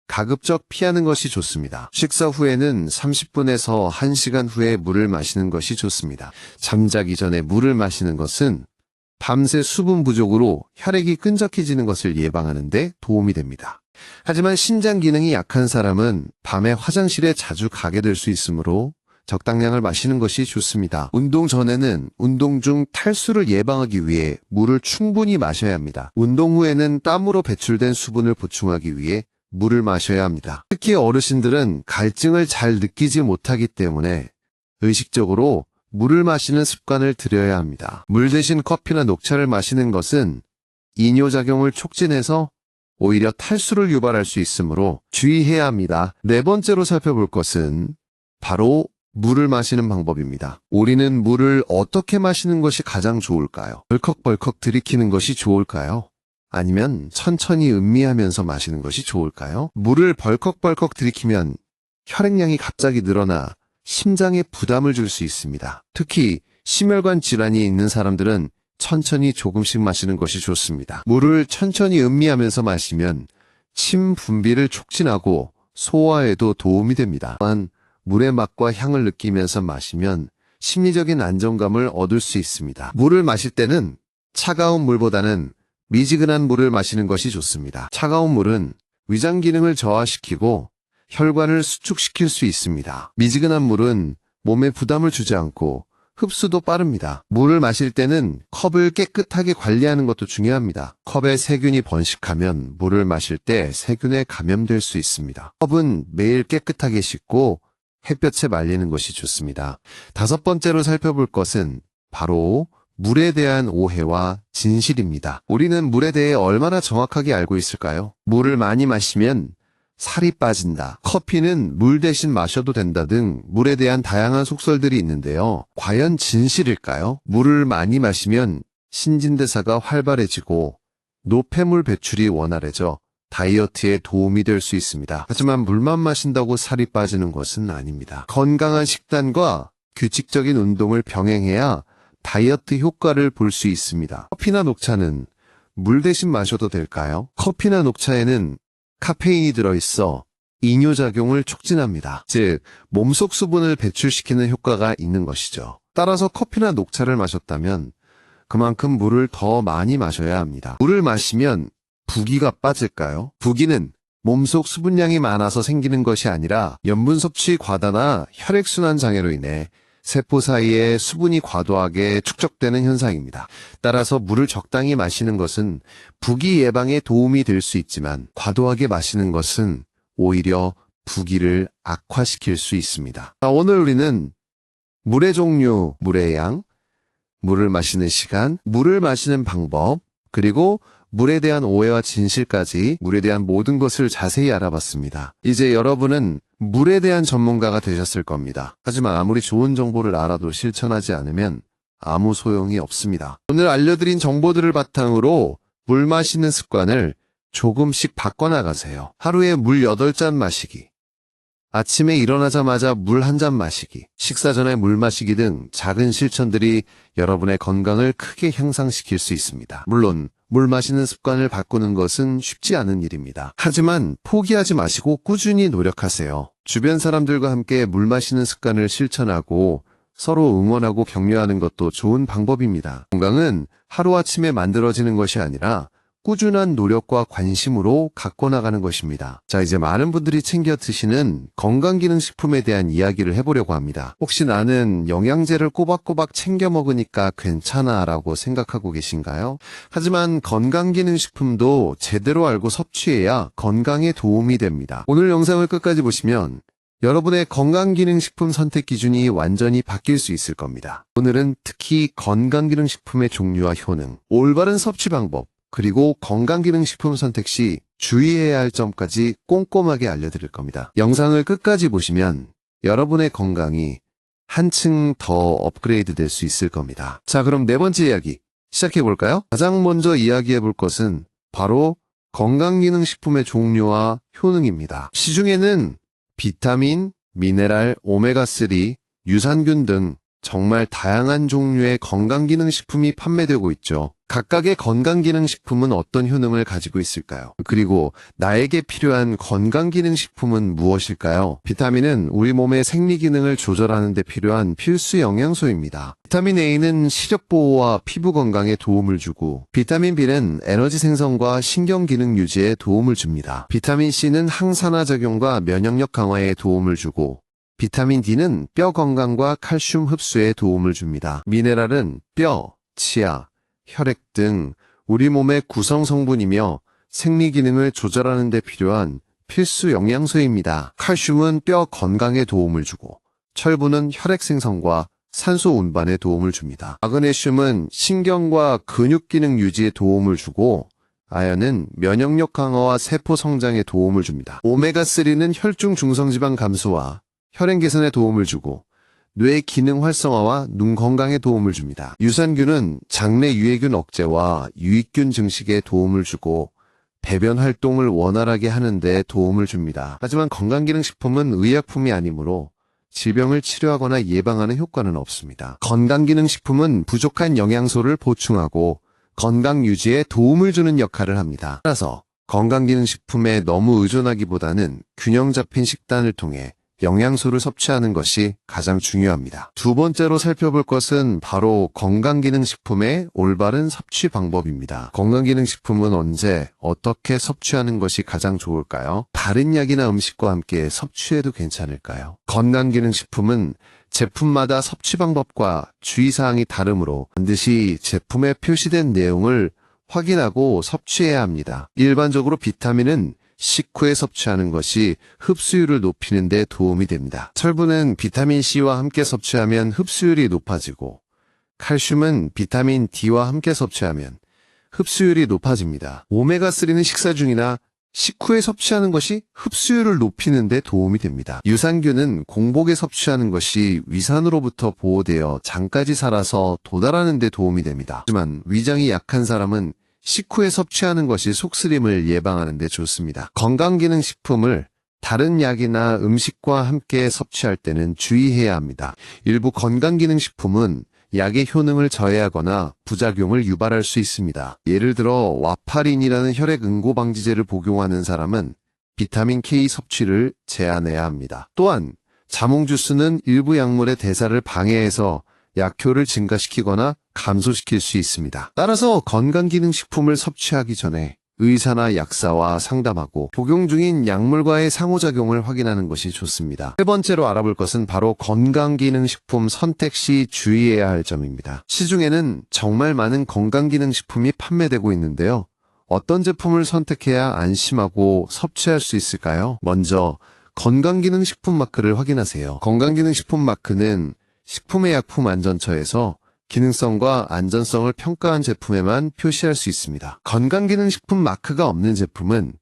가급적 피하는 것이 좋습니다. 식사 후에는 30분에서 1시간 후에 물을 마시는 것이 좋습니다. 잠자기 전에 물을 마시는 것은 밤새 수분 부족으로 혈액이 끈적해지는 것을 예방하는 데 도움이 됩니다. 하지만 신장 기능이 약한 사람은 밤에 화장실에 자주 가게 될 수 있으므로 적당량을 마시는 것이 좋습니다. 운동 전에는 운동 중 탈수를 예방하기 위해 물을 충분히 마셔야 합니다. 운동 후에는 땀으로 배출된 수분을 보충하기 위해 물을 마셔야 합니다. 특히 어르신들은 갈증을 잘 느끼지 못하기 때문에 의식적으로 물을 마시는 습관을 들여야 합니다. 물 대신 커피나 녹차를 마시는 것은 이뇨작용을 촉진해서 오히려 탈수를 유발할 수 있으므로 주의해야 합니다. 네 번째로 살펴볼 것은 바로 물을 마시는 방법입니다. 우리는 물을 어떻게 마시는 것이 가장 좋을까요? 벌컥벌컥 들이키는 것이 좋을까요? 아니면 천천히 음미하면서 마시는 것이 좋을까요? 물을 벌컥벌컥 들이키면 혈액량이 갑자기 늘어나 심장에 부담을 줄 수 있습니다. 특히 심혈관 질환이 있는 사람들은 천천히 조금씩 마시는 것이 좋습니다. 물을 천천히 음미하면서 마시면 침 분비를 촉진하고 소화에도 도움이 됩니다. 또한 물의 맛과 향을 느끼면서 마시면 심리적인 안정감을 얻을 수 있습니다. 물을 마실 때는 차가운 물보다는 미지근한 물을 마시는 것이 좋습니다. 차가운 물은 위장 기능을 저하시키고 혈관을 수축시킬 수 있습니다. 미지근한 물은 몸에 부담을 주지 않고 흡수도 빠릅니다. 물을 마실 때는 컵을 깨끗하게 관리하는 것도 중요합니다. 컵에 세균이 번식하면 물을 마실 때 세균에 감염될 수 있습니다. 컵은 매일 깨끗하게 씻고 햇볕에 말리는 것이 좋습니다. 다섯 번째로 살펴볼 것은 바로 물에 대한 오해와 진실입니다. 우리는 물에 대해 얼마나 정확하게 알고 있을까요? 물을 많이 마시면 살이 빠진다, 커피는 물 대신 마셔도 된다 등 물에 대한 다양한 속설들이 있는데요. 과연 진실일까요? 물을 많이 마시면 신진대사가 활발해지고 노폐물 배출이 원활해져 다이어트에 도움이 될 수 있습니다. 하지만 물만 마신다고 살이 빠지는 것은 아닙니다. 건강한 식단과 규칙적인 운동을 병행해야 다이어트 효과를 볼 수 있습니다. 커피나 녹차는 물 대신 마셔도 될까요? 커피나 녹차에는 카페인이 들어있어 이뇨작용을 촉진합니다. 즉, 몸속 수분을 배출시키는 효과가 있는 것이죠. 따라서 커피나 녹차를 마셨다면 그만큼 물을 더 많이 마셔야 합니다. 물을 마시면 부기가 빠질까요? 부기는 몸속 수분량이 많아서 생기는 것이 아니라 염분 섭취 과다나 혈액순환 장애로 인해 세포 사이에 수분이 과도하게 축적되는 현상입니다. 따라서 물을 적당히 마시는 것은 부기 예방에 도움이 될 수 있지만 과도하게 마시는 것은 오히려 부기를 악화시킬 수 있습니다. 오늘 우리는 물의 종류, 물의 양, 물을 마시는 시간, 물을 마시는 방법, 그리고 물에 대한 오해와 진실까지 물에 대한 모든 것을 자세히 알아봤습니다. 이제 여러분은 물에 대한 전문가가 되셨을 겁니다. 하지만 아무리 좋은 정보를 알아도 실천하지 않으면 아무 소용이 없습니다. 오늘 알려드린 정보들을 바탕으로 물 마시는 습관을 조금씩 바꿔나가세요. 하루에 물 8잔 마시기, 아침에 일어나자마자 물 1잔 마시기, 식사 전에 물 마시기 등 작은 실천들이 여러분의 건강을 크게 향상시킬 수 있습니다. 물론 물 마시는 습관을 바꾸는 것은 쉽지 않은 일입니다. 하지만 포기하지 마시고 꾸준히 노력하세요. 주변 사람들과 함께 물 마시는 습관을 실천하고 서로 응원하고 격려하는 것도 좋은 방법입니다. 건강은 하루아침에 만들어지는 것이 아니라 꾸준한 노력과 관심으로 갖고 나가는 것입니다. 자, 이제 많은 분들이 챙겨 드시는 건강기능식품에 대한 이야기를 해보려고 합니다. 혹시 나는 영양제를 꼬박꼬박 챙겨 먹으니까 괜찮아 라고 생각하고 계신가요? 하지만 건강기능식품도 제대로 알고 섭취해야 건강에 도움이 됩니다. 오늘 영상을 끝까지 보시면 여러분의 건강기능식품 선택 기준이 완전히 바뀔 수 있을 겁니다. 오늘은 특히 건강기능식품의 종류와 효능, 올바른 섭취 방법, 그리고 건강기능식품 선택 시 주의해야 할 점까지 꼼꼼하게 알려드릴 겁니다. 영상을 끝까지 보시면 여러분의 건강이 한층 더 업그레이드 될 수 있을 겁니다. 자, 그럼 네 번째 이야기 시작해볼까요? 가장 먼저 이야기해볼 것은 바로 건강기능식품의 종류와 효능입니다. 시중에는 비타민, 미네랄, 오메가3, 유산균 등 정말 다양한 종류의 건강기능식품이 판매되고 있죠. 각각의 건강기능식품은 어떤 효능을 가지고 있을까요? 그리고 나에게 필요한 건강기능식품은 무엇일까요? 비타민은 우리 몸의 생리기능을 조절하는 데 필요한 필수 영양소입니다. 비타민 A는 시력보호와 피부 건강에 도움을 주고, 비타민 B는 에너지 생성과 신경기능 유지에 도움을 줍니다. 비타민 C는 항산화 작용과 면역력 강화에 도움을 주고, 비타민 D는 뼈 건강과 칼슘 흡수에 도움을 줍니다. 미네랄은 뼈, 치아, 혈액 등 우리 몸의 구성 성분이며 생리 기능을 조절하는 데 필요한 필수 영양소입니다. 칼슘은 뼈 건강에 도움을 주고, 철분은 혈액 생성과 산소 운반에 도움을 줍니다. 마그네슘은 신경과 근육 기능 유지에 도움을 주고, 아연은 면역력 강화와 세포 성장에 도움을 줍니다. 오메가3는 혈중 중성지방 감소와 혈행 개선에 도움을 주고, 뇌 기능 활성화와 눈 건강에 도움을 줍니다. 유산균은 장내 유해균 억제와 유익균 증식에 도움을 주고, 배변 활동을 원활하게 하는 데 도움을 줍니다. 하지만 건강기능식품은 의약품이 아니므로 질병을 치료하거나 예방하는 효과는 없습니다. 건강기능식품은 부족한 영양소를 보충하고 건강 유지에 도움을 주는 역할을 합니다. 따라서 건강기능식품에 너무 의존하기보다는 균형 잡힌 식단을 통해 영양소를 섭취하는 것이 가장 중요합니다. 두 번째로 살펴볼 것은 바로 건강기능식품의 올바른 섭취 방법입니다. 건강기능식품은 언제, 어떻게 섭취하는 것이 가장 좋을까요? 다른 약이나 음식과 함께 섭취해도 괜찮을까요? 건강기능식품은 제품마다 섭취 방법과 주의사항이 다르므로 반드시 제품에 표시된 내용을 확인하고 섭취해야 합니다. 일반적으로 비타민은 식후에 섭취하는 것이 흡수율을 높이는 데 도움이 됩니다. 철분은 비타민 C와 함께 섭취하면 흡수율이 높아지고, 칼슘은 비타민 D와 함께 섭취하면 흡수율이 높아집니다. 오메가3는 식사 중이나 식후에 섭취하는 것이 흡수율을 높이는 데 도움이 됩니다. 유산균은 공복에 섭취하는 것이 위산으로부터 보호되어 장까지 살아서 도달하는 데 도움이 됩니다. 하지만 위장이 약한 사람은 식후에 섭취하는 것이 속쓰림을 예방하는 데 좋습니다. 건강기능식품을 다른 약이나 음식과 함께 섭취할 때는 주의해야 합니다. 일부 건강기능식품은 약의 효능을 저해하거나 부작용을 유발할 수 있습니다. 예를 들어 와파린이라는 혈액 응고방지제를 복용하는 사람은 비타민 K 섭취를 제한해야 합니다. 또한 자몽주스는 일부 약물의 대사를 방해해서 약효를 증가시키거나 감소시킬 수 있습니다. 따라서 건강기능식품을 섭취하기 전에 의사나 약사와 상담하고 복용 중인 약물과의 상호작용을 확인하는 것이 좋습니다. 세 번째로 알아볼 것은 바로 건강기능식품 선택 시 주의해야 할 점입니다. 시중에는 정말 많은 건강기능식품이 판매되고 있는데요. 어떤 제품을 선택해야 안심하고 섭취할 수 있을까요? 먼저 건강기능식품 마크를 확인하세요. 건강기능식품 마크는 식품의약품안전처에서 기능성과 안전성을 평가한 제품에만 표시할 수 있습니다. 건강기능식품 마크가 없는 제품은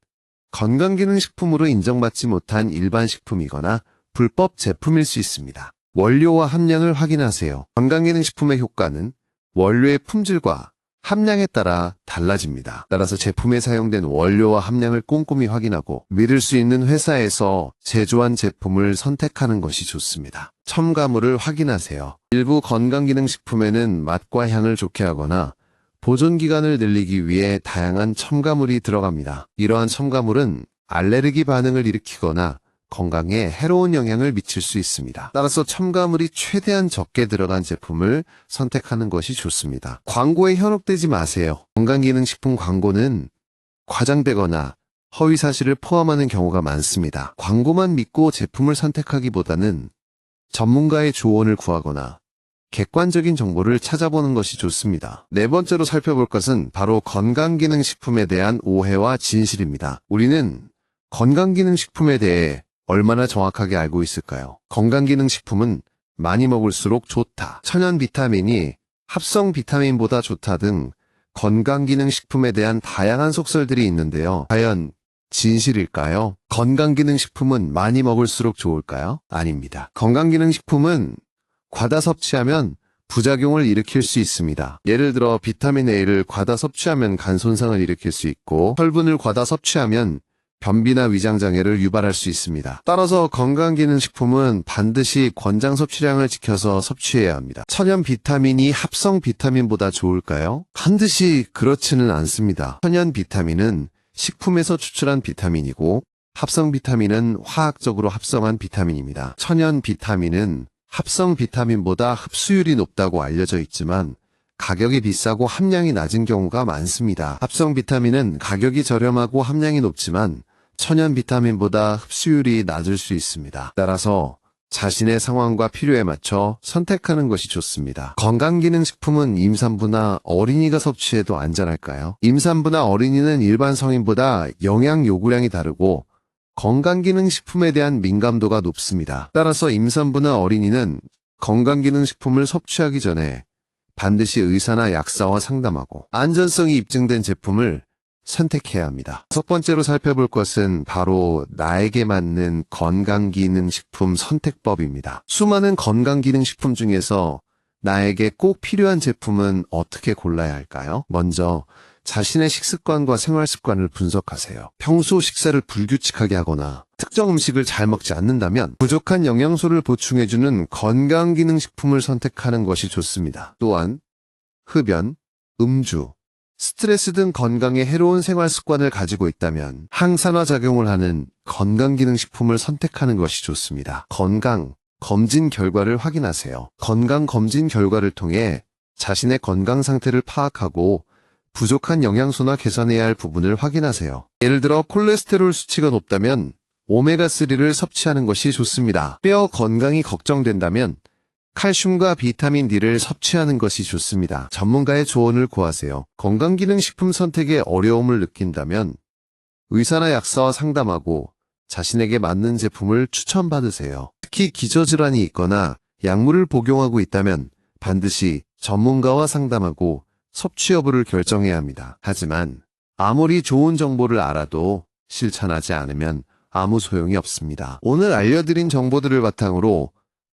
건강기능식품으로 인정받지 못한 일반 식품이거나 불법 제품일 수 있습니다. 원료와 함량을 확인하세요. 건강기능식품의 효과는 원료의 품질과 함량에 따라 달라집니다. 따라서 제품에 사용된 원료와 함량을 꼼꼼히 확인하고 믿을 수 있는 회사에서 제조한 제품을 선택하는 것이 좋습니다. 첨가물을 확인하세요. 일부 건강기능식품에는 맛과 향을 좋게 하거나 보존기간을 늘리기 위해 다양한 첨가물이 들어갑니다. 이러한 첨가물은 알레르기 반응을 일으키거나 건강에 해로운 영향을 미칠 수 있습니다. 따라서 첨가물이 최대한 적게 들어간 제품을 선택하는 것이 좋습니다. 광고에 현혹되지 마세요. 건강기능식품 광고는 과장되거나 허위 사실을 포함하는 경우가 많습니다. 광고만 믿고 제품을 선택하기보다는 전문가의 조언을 구하거나 객관적인 정보를 찾아보는 것이 좋습니다. 네 번째로 살펴볼 것은 바로 건강기능식품에 대한 오해와 진실입니다. 우리는 건강기능식품에 대해 얼마나 정확하게 알고 있을까요? 건강기능식품은 많이 먹을수록 좋다, 천연 비타민이 합성 비타민보다 좋다 등 건강기능식품에 대한 다양한 속설들이 있는데요. 과연 진실일까요? 건강기능식품은 많이 먹을수록 좋을까요? 아닙니다. 건강기능식품은 과다 섭취하면 부작용을 일으킬 수 있습니다. 예를 들어 비타민 A를 과다 섭취하면 간 손상을 일으킬 수 있고, 철분을 과다 섭취하면 변비나 위장장애를 유발할 수 있습니다. 따라서 건강기능식품은 반드시 권장 섭취량을 지켜서 섭취해야 합니다. 천연 비타민이 합성 비타민보다 좋을까요? 반드시 그렇지는 않습니다. 천연 비타민은 식품에서 추출한 비타민이고, 합성 비타민은 화학적으로 합성한 비타민입니다. 천연 비타민은 합성 비타민보다 흡수율이 높다고 알려져 있지만 가격이 비싸고 함량이 낮은 경우가 많습니다. 합성 비타민은 가격이 저렴하고 함량이 높지만 천연 비타민보다 흡수율이 낮을 수 있습니다. 따라서 자신의 상황과 필요에 맞춰 선택하는 것이 좋습니다. 건강기능식품은 임산부나 어린이가 섭취해도 안전할까요? 임산부나 어린이는 일반 성인보다 영양 요구량이 다르고 건강기능식품에 대한 민감도가 높습니다. 따라서 임산부나 어린이는 건강기능식품을 섭취하기 전에 반드시 의사나 약사와 상담하고 안전성이 입증된 제품을 선택해야 합니다. 첫 번째로 살펴볼 것은 바로 나에게 맞는 건강기능식품 선택법입니다. 수많은 건강기능식품 중에서 나에게 꼭 필요한 제품은 어떻게 골라야 할까요? 먼저 자신의 식습관과 생활습관을 분석하세요. 평소 식사를 불규칙하게 하거나 특정 음식을 잘 먹지 않는다면 부족한 영양소를 보충해주는 건강기능식품을 선택하는 것이 좋습니다. 또한 흡연, 음주, 스트레스 등 건강에 해로운 생활습관을 가지고 있다면 항산화작용을 하는 건강기능식품을 선택하는 것이 좋습니다. 검진 결과를 확인하세요. 건강검진 결과를 통해 자신의 건강 상태를 파악하고 부족한 영양소나 개선해야 할 부분을 확인하세요. 예를 들어 콜레스테롤 수치가 높다면 오메가3를 섭취하는 것이 좋습니다. 뼈 건강이 걱정된다면 칼슘과 비타민 D를 섭취하는 것이 좋습니다. 전문가의 조언을 구하세요. 건강기능식품 선택에 어려움을 느낀다면 의사나 약사와 상담하고 자신에게 맞는 제품을 추천받으세요. 특히 기저질환이 있거나 약물을 복용하고 있다면 반드시 전문가와 상담하고 섭취 여부를 결정해야 합니다. 하지만 아무리 좋은 정보를 알아도 실천하지 않으면 아무 소용이 없습니다. 오늘 알려드린 정보들을 바탕으로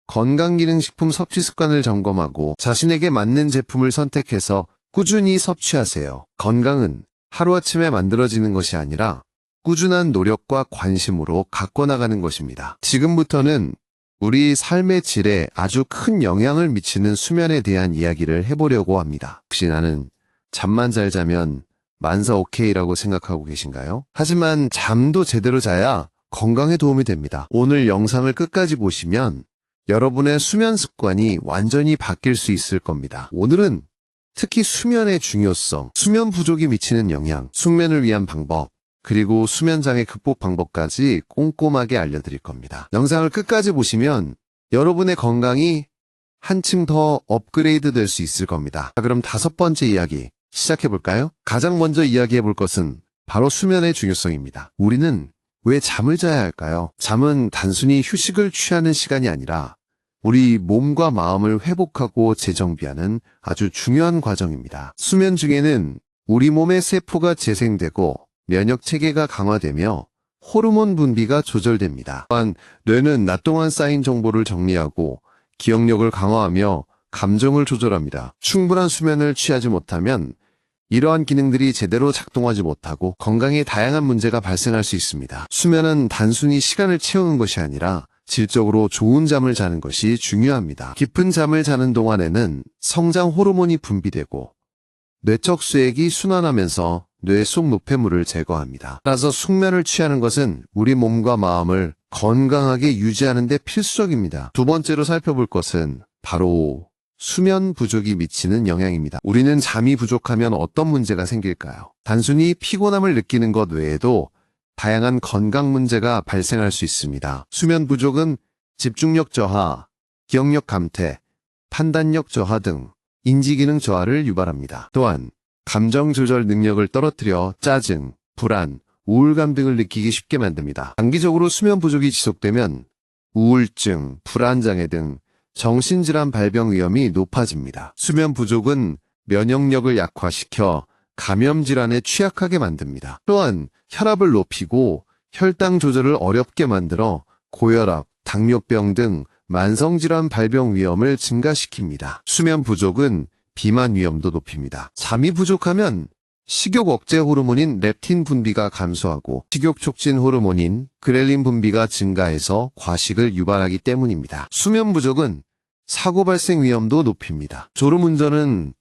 건강기능식품 섭취 습관을 점검하고 자신에게 맞는 제품을 선택해서 꾸준히 섭취하세요. 건강은 하루아침에 만들어지는 것이 아니라 꾸준한 노력과 관심으로 가꿔나가는 것입니다. 지금부터는 우리 삶의 질에 아주 큰 영향을 미치는 수면에 대한 이야기를 해보려고 합니다. 혹시 나는 잠만 잘 자면 만사 오케이라고 생각하고 계신가요? 하지만 잠도 제대로 자야 건강에 도움이 됩니다. 오늘 영상을 끝까지 보시면 여러분의 수면 습관이 완전히 바뀔 수 있을 겁니다. 오늘은 특히 수면의 중요성, 수면 부족이 미치는 영향, 숙면을 위한 방법, 그리고 수면장애 극복 방법까지 꼼꼼하게 알려드릴 겁니다. 영상을 끝까지 보시면 여러분의 건강이 한층 더 업그레이드 될 수 있을 겁니다. 자, 그럼 5번째 이야기 시작해볼까요? 가장 먼저 이야기해볼 것은 바로 수면의 중요성입니다. 우리는 왜 잠을 자야 할까요? 잠은 단순히 휴식을 취하는 시간이 아니라 우리 몸과 마음을 회복하고 재정비하는 아주 중요한 과정입니다. 수면 중에는 우리 몸의 세포가 재생되고 면역 체계가 강화되며 호르몬 분비가 조절됩니다. 또한 뇌는 낮 동안 쌓인 정보를 정리하고 기억력을 강화하며 감정을 조절합니다. 충분한 수면을 취하지 못하면 이러한 기능들이 제대로 작동하지 못하고 건강에 다양한 문제가 발생할 수 있습니다. 수면은 단순히 시간을 채우는 것이 아니라 질적으로 좋은 잠을 자는 것이 중요합니다. 깊은 잠을 자는 동안에는 성장 호르몬이 분비되고 뇌적 수액이 순환하면서 뇌 속 노폐물을 제거합니다. 따라서 숙면을 취하는 것은 우리 몸과 마음을 건강하게 유지하는 데 필수적입니다. 두 번째로 살펴볼 것은 바로 수면 부족이 미치는 영향입니다. 우리는 잠이 부족하면 어떤 문제가 생길까요? 단순히 피곤함을 느끼는 것 외에도 다양한 건강 문제가 발생할 수 있습니다. 수면 부족은 집중력 저하, 기억력 감퇴, 판단력 저하 등 인지기능 저하를 유발합니다. 또한 감정 조절 능력을 떨어뜨려 짜증, 불안, 우울감 등을 느끼기 쉽게 만듭니다. 장기적으로 수면 부족이 지속되면 우울증, 불안장애 등 정신질환 발병 위험이 높아집니다. 수면 부족은 면역력을 약화시켜 감염질환에 취약하게 만듭니다. 또한 혈압을 높이고 혈당 조절을 어렵게 만들어 고혈압, 당뇨병 등 만성질환 발병 위험을 증가시킵니다. 수면 부족은 비만 위험도 높입니다. 잠이 부족하면 식욕 억제 호르몬인 렙틴 분비가 감소하고 식욕 촉진 호르몬인 그렐린 분비가 증가해서 과식을 유발하기 때문입니다. 수면 부족은 사고 발생 위험도 높입니다. 졸음운전은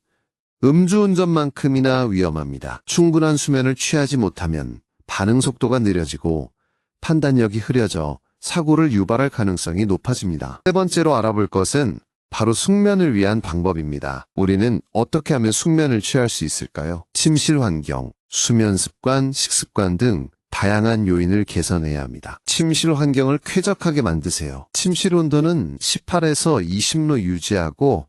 음주운전만큼이나 위험합니다. 충분한 수면을 취하지 못하면 반응 속도가 느려지고 판단력이 흐려져 사고를 유발할 가능성이 높아집니다. 세 번째로 알아볼 것은 바로 숙면을 위한 방법입니다. 우리는 어떻게 하면 숙면을 취할 수 있을까요? 침실 환경, 수면 습관, 식습관 등 다양한 요인을 개선해야 합니다. 침실 환경을 쾌적하게 만드세요. 침실 온도는 18에서 20로 유지하고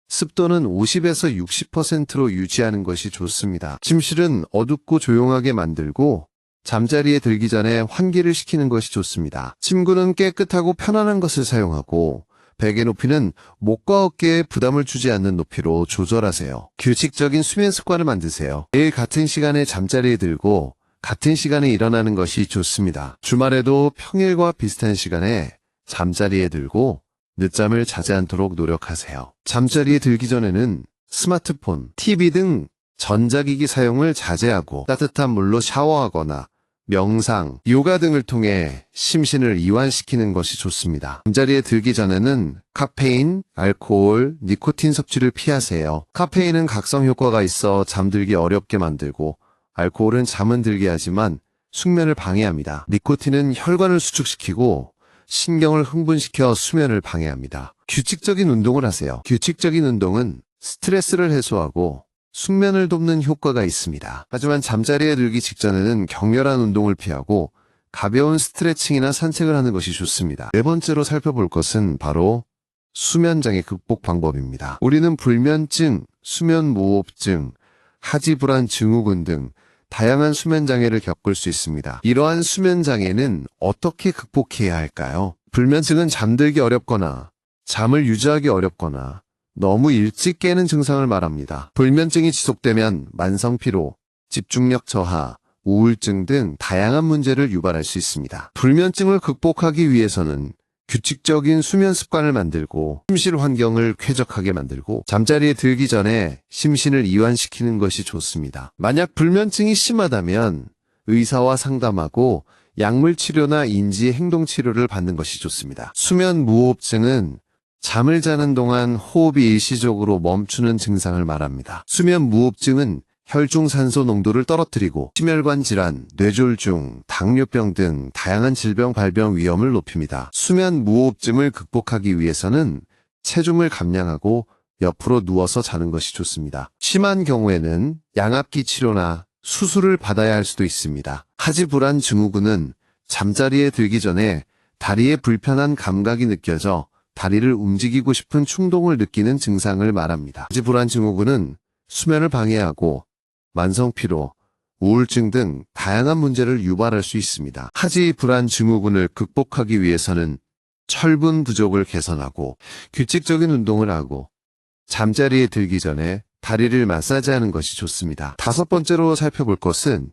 습도는 50에서 60%로 유지하는 것이 좋습니다. 침실은 어둡고 조용하게 만들고 잠자리에 들기 전에 환기를 시키는 것이 좋습니다. 침구는 깨끗하고 편안한 것을 사용하고 베개 높이는 목과 어깨에 부담을 주지 않는 높이로 조절하세요. 규칙적인 수면 습관을 만드세요. 매일 같은 시간에 잠자리에 들고 같은 시간에 일어나는 것이 좋습니다. 주말에도 평일과 비슷한 시간에 잠자리에 들고 늦잠을 자지 않도록 노력하세요. 잠자리에 들기 전에는 스마트폰, TV 등 전자기기 사용을 자제하고 따뜻한 물로 샤워하거나 명상, 요가 등을 통해 심신을 이완시키는 것이 좋습니다. 잠자리에 들기 전에는 카페인, 알코올, 니코틴 섭취를 피하세요. 카페인은 각성 효과가 있어 잠들기 어렵게 만들고 알코올은 잠은 들게 하지만 숙면을 방해합니다. 니코틴은 혈관을 수축시키고 신경을 흥분시켜 수면을 방해합니다. 규칙적인 운동을 하세요. 규칙적인 운동은 스트레스를 해소하고 숙면을 돕는 효과가 있습니다. 하지만 잠자리에 들기 직전에는 격렬한 운동을 피하고 가벼운 스트레칭이나 산책을 하는 것이 좋습니다. 네 번째로 살펴볼 것은 바로 수면장애 극복 방법입니다. 우리는 불면증, 수면무호흡증, 하지불안 증후군 등 다양한 수면장애를 겪을 수 있습니다. 이러한 수면장애는 어떻게 극복해야 할까요? 불면증은 잠들기 어렵거나 잠을 유지하기 어렵거나 너무 일찍 깨는 증상을 말합니다. 불면증이 지속되면 만성피로, 집중력 저하, 우울증 등 다양한 문제를 유발할 수 있습니다. 불면증을 극복하기 위해서는 규칙적인 수면 습관을 만들고 침실 환경을 쾌적하게 만들고 잠자리에 들기 전에 심신을 이완시키는 것이 좋습니다. 만약 불면증이 심하다면 의사와 상담하고 약물 치료나 인지 행동 치료를 받는 것이 좋습니다. 수면 무호흡증은 잠을 자는 동안 호흡이 일시적으로 멈추는 증상을 말합니다. 수면 무호흡증은 혈중 산소 농도를 떨어뜨리고 심혈관 질환, 뇌졸중, 당뇨병 등 다양한 질병 발병 위험을 높입니다. 수면 무호흡증을 극복하기 위해서는 체중을 감량하고 옆으로 누워서 자는 것이 좋습니다. 심한 경우에는 양압기 치료나 수술을 받아야 할 수도 있습니다. 하지불안 증후군은 잠자리에 들기 전에 다리에 불편한 감각이 느껴져 다리를 움직이고 싶은 충동을 느끼는 증상을 말합니다. 하지불안 증후군은 수면을 방해하고 만성피로, 우울증 등 다양한 문제를 유발할 수 있습니다. 하지불안 증후군을 극복하기 위해서는 철분 부족을 개선하고 규칙적인 운동을 하고 잠자리에 들기 전에 다리를 마사지하는 것이 좋습니다. 다섯 번째로 살펴볼 것은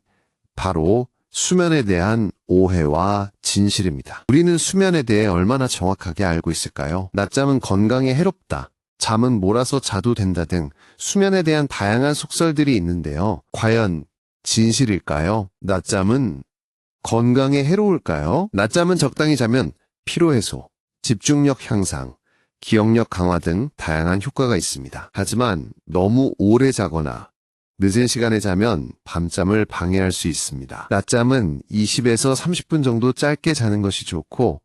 바로 수면에 대한 오해와 진실입니다. 우리는 수면에 대해 얼마나 정확하게 알고 있을까요? 낮잠은 건강에 해롭다, 잠은 몰아서 자도 된다 등 수면에 대한 다양한 속설들이 있는데요. 과연 진실일까요? 낮잠은 건강에 해로울까요? 낮잠은 적당히 자면 피로 해소, 집중력 향상, 기억력 강화 등 다양한 효과가 있습니다. 하지만 너무 오래 자거나 늦은 시간에 자면 밤잠을 방해할 수 있습니다. 낮잠은 20에서 30분 정도 짧게 자는 것이 좋고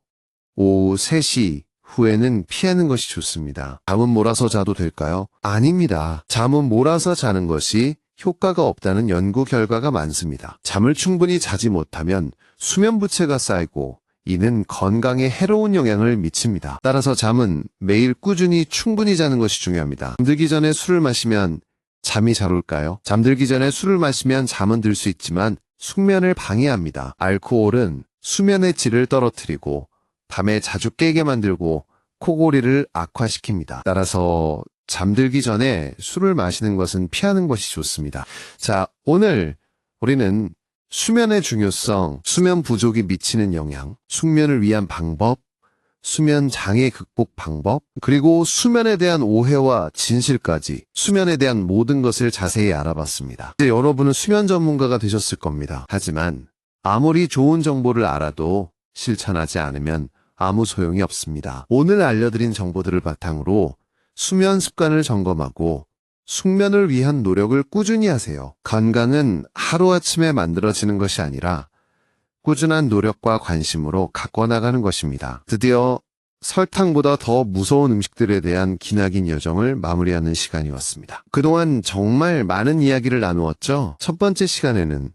오후 3시 후에는 피하는 것이 좋습니다. 잠은 몰아서 자도 될까요? 아닙니다. 잠은 몰아서 자는 것이 효과가 없다는 연구 결과가 많습니다. 잠을 충분히 자지 못하면 수면 부채가 쌓이고 이는 건강에 해로운 영향을 미칩니다. 따라서 잠은 매일 꾸준히 충분히 자는 것이 중요합니다. 잠들기 전에 술을 마시면 잠이 잘 올까요? 잠들기 전에 술을 마시면 잠은 들 수 있지만 숙면을 방해합니다. 알코올은 수면의 질을 떨어뜨리고 밤에 자주 깨게 만들고 코골이를 악화시킵니다. 따라서 잠들기 전에 술을 마시는 것은 피하는 것이 좋습니다. 자, 오늘 우리는 수면의 중요성, 수면 부족이 미치는 영향, 숙면을 위한 방법, 수면 장애 극복 방법, 그리고 수면에 대한 오해와 진실까지 수면에 대한 모든 것을 자세히 알아봤습니다. 이제 여러분은 수면 전문가가 되셨을 겁니다. 하지만 아무리 좋은 정보를 알아도 실천하지 않으면 아무 소용이 없습니다. 오늘 알려드린 정보들을 바탕으로 수면 습관을 점검하고 숙면을 위한 노력을 꾸준히 하세요. 건강은 하루아침에 만들어지는 것이 아니라 꾸준한 노력과 관심으로 가꿔나가는 것입니다. 드디어 설탕보다 더 무서운 음식들에 대한 기나긴 여정을 마무리하는 시간이 왔습니다. 그동안 정말 많은 이야기를 나누었죠? 첫 번째 시간에는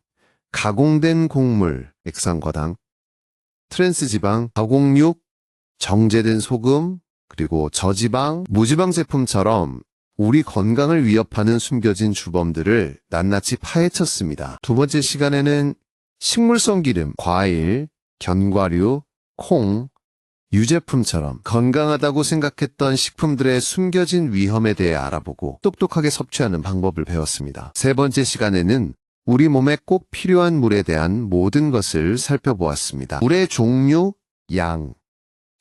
가공된 곡물, 액상과당, 트랜스지방, 가공육, 정제된 소금, 그리고 저지방, 무지방 제품처럼 우리 건강을 위협하는 숨겨진 주범들을 낱낱이 파헤쳤습니다. 두 번째 시간에는 식물성 기름, 과일, 견과류, 콩, 유제품처럼 건강하다고 생각했던 식품들의 숨겨진 위험에 대해 알아보고 똑똑하게 섭취하는 방법을 배웠습니다. 세 번째 시간에는 우리 몸에 꼭 필요한 물에 대한 모든 것을 살펴보았습니다. 물의 종류, 양,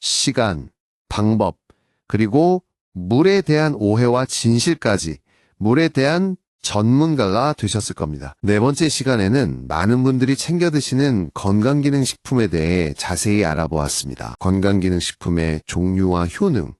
시간, 방법, 그리고 물에 대한 오해와 진실까지 물에 대한 전문가가 되셨을 겁니다. 네 번째 시간에는 많은 분들이 챙겨 드시는 건강기능식품에 대해 자세히 알아보았습니다. 건강기능식품의 종류와 효능,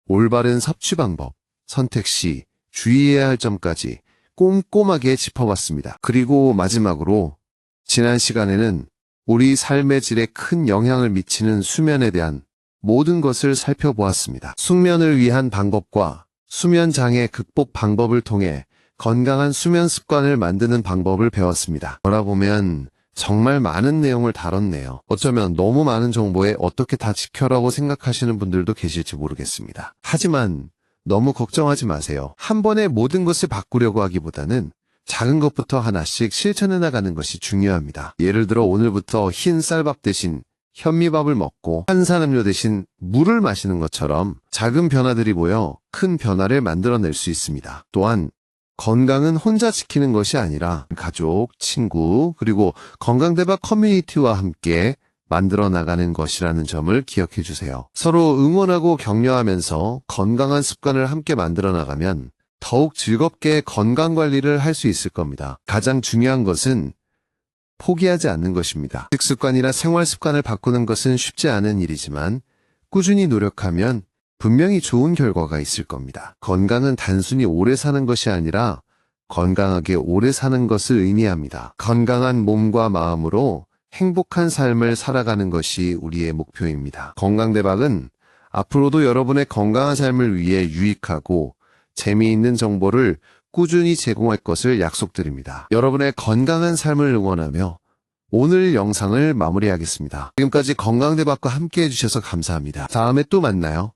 올바른 섭취 방법, 선택 시 주의해야 할 점까지 꼼꼼하게 짚어봤습니다. 그리고 마지막으로 지난 시간에는 우리 삶의 질에 큰 영향을 미치는 수면에 대한 모든 것을 살펴보았습니다. 숙면을 위한 방법과 수면 장애 극복 방법을 통해 건강한 수면 습관을 만드는 방법을 배웠습니다. 돌아보면 정말 많은 내용을 다뤘네요. 어쩌면 너무 많은 정보에 어떻게 다 지켜라고 생각하시는 분들도 계실지 모르겠습니다. 하지만 너무 걱정하지 마세요. 한 번에 모든 것을 바꾸려고 하기보다는 작은 것부터 하나씩 실천해 나가는 것이 중요합니다. 예를 들어 오늘부터 흰 쌀밥 대신 현미밥을 먹고 탄산음료 대신 물을 마시는 것처럼 작은 변화들이 모여 큰 변화를 만들어낼 수 있습니다. 또한 건강은 혼자 지키는 것이 아니라 가족, 친구, 그리고 건강대박 커뮤니티와 함께 만들어 나가는 것이라는 점을 기억해 주세요. 서로 응원하고 격려하면서 건강한 습관을 함께 만들어 나가면 더욱 즐겁게 건강관리를 할 수 있을 겁니다. 가장 중요한 것은 포기하지 않는 것입니다. 식습관이나 생활습관을 바꾸는 것은 쉽지 않은 일이지만 꾸준히 노력하면 분명히 좋은 결과가 있을 겁니다. 건강은 단순히 오래 사는 것이 아니라 건강하게 오래 사는 것을 의미합니다. 건강한 몸과 마음으로 행복한 삶을 살아가는 것이 우리의 목표입니다. 건강대박은 앞으로도 여러분의 건강한 삶을 위해 유익하고 재미있는 정보를 꾸준히 제공할 것을 약속드립니다. 여러분의 건강한 삶을 응원하며 오늘 영상을 마무리하겠습니다. 지금까지 건강대박과 함께 해주셔서 감사합니다. 다음에 또 만나요.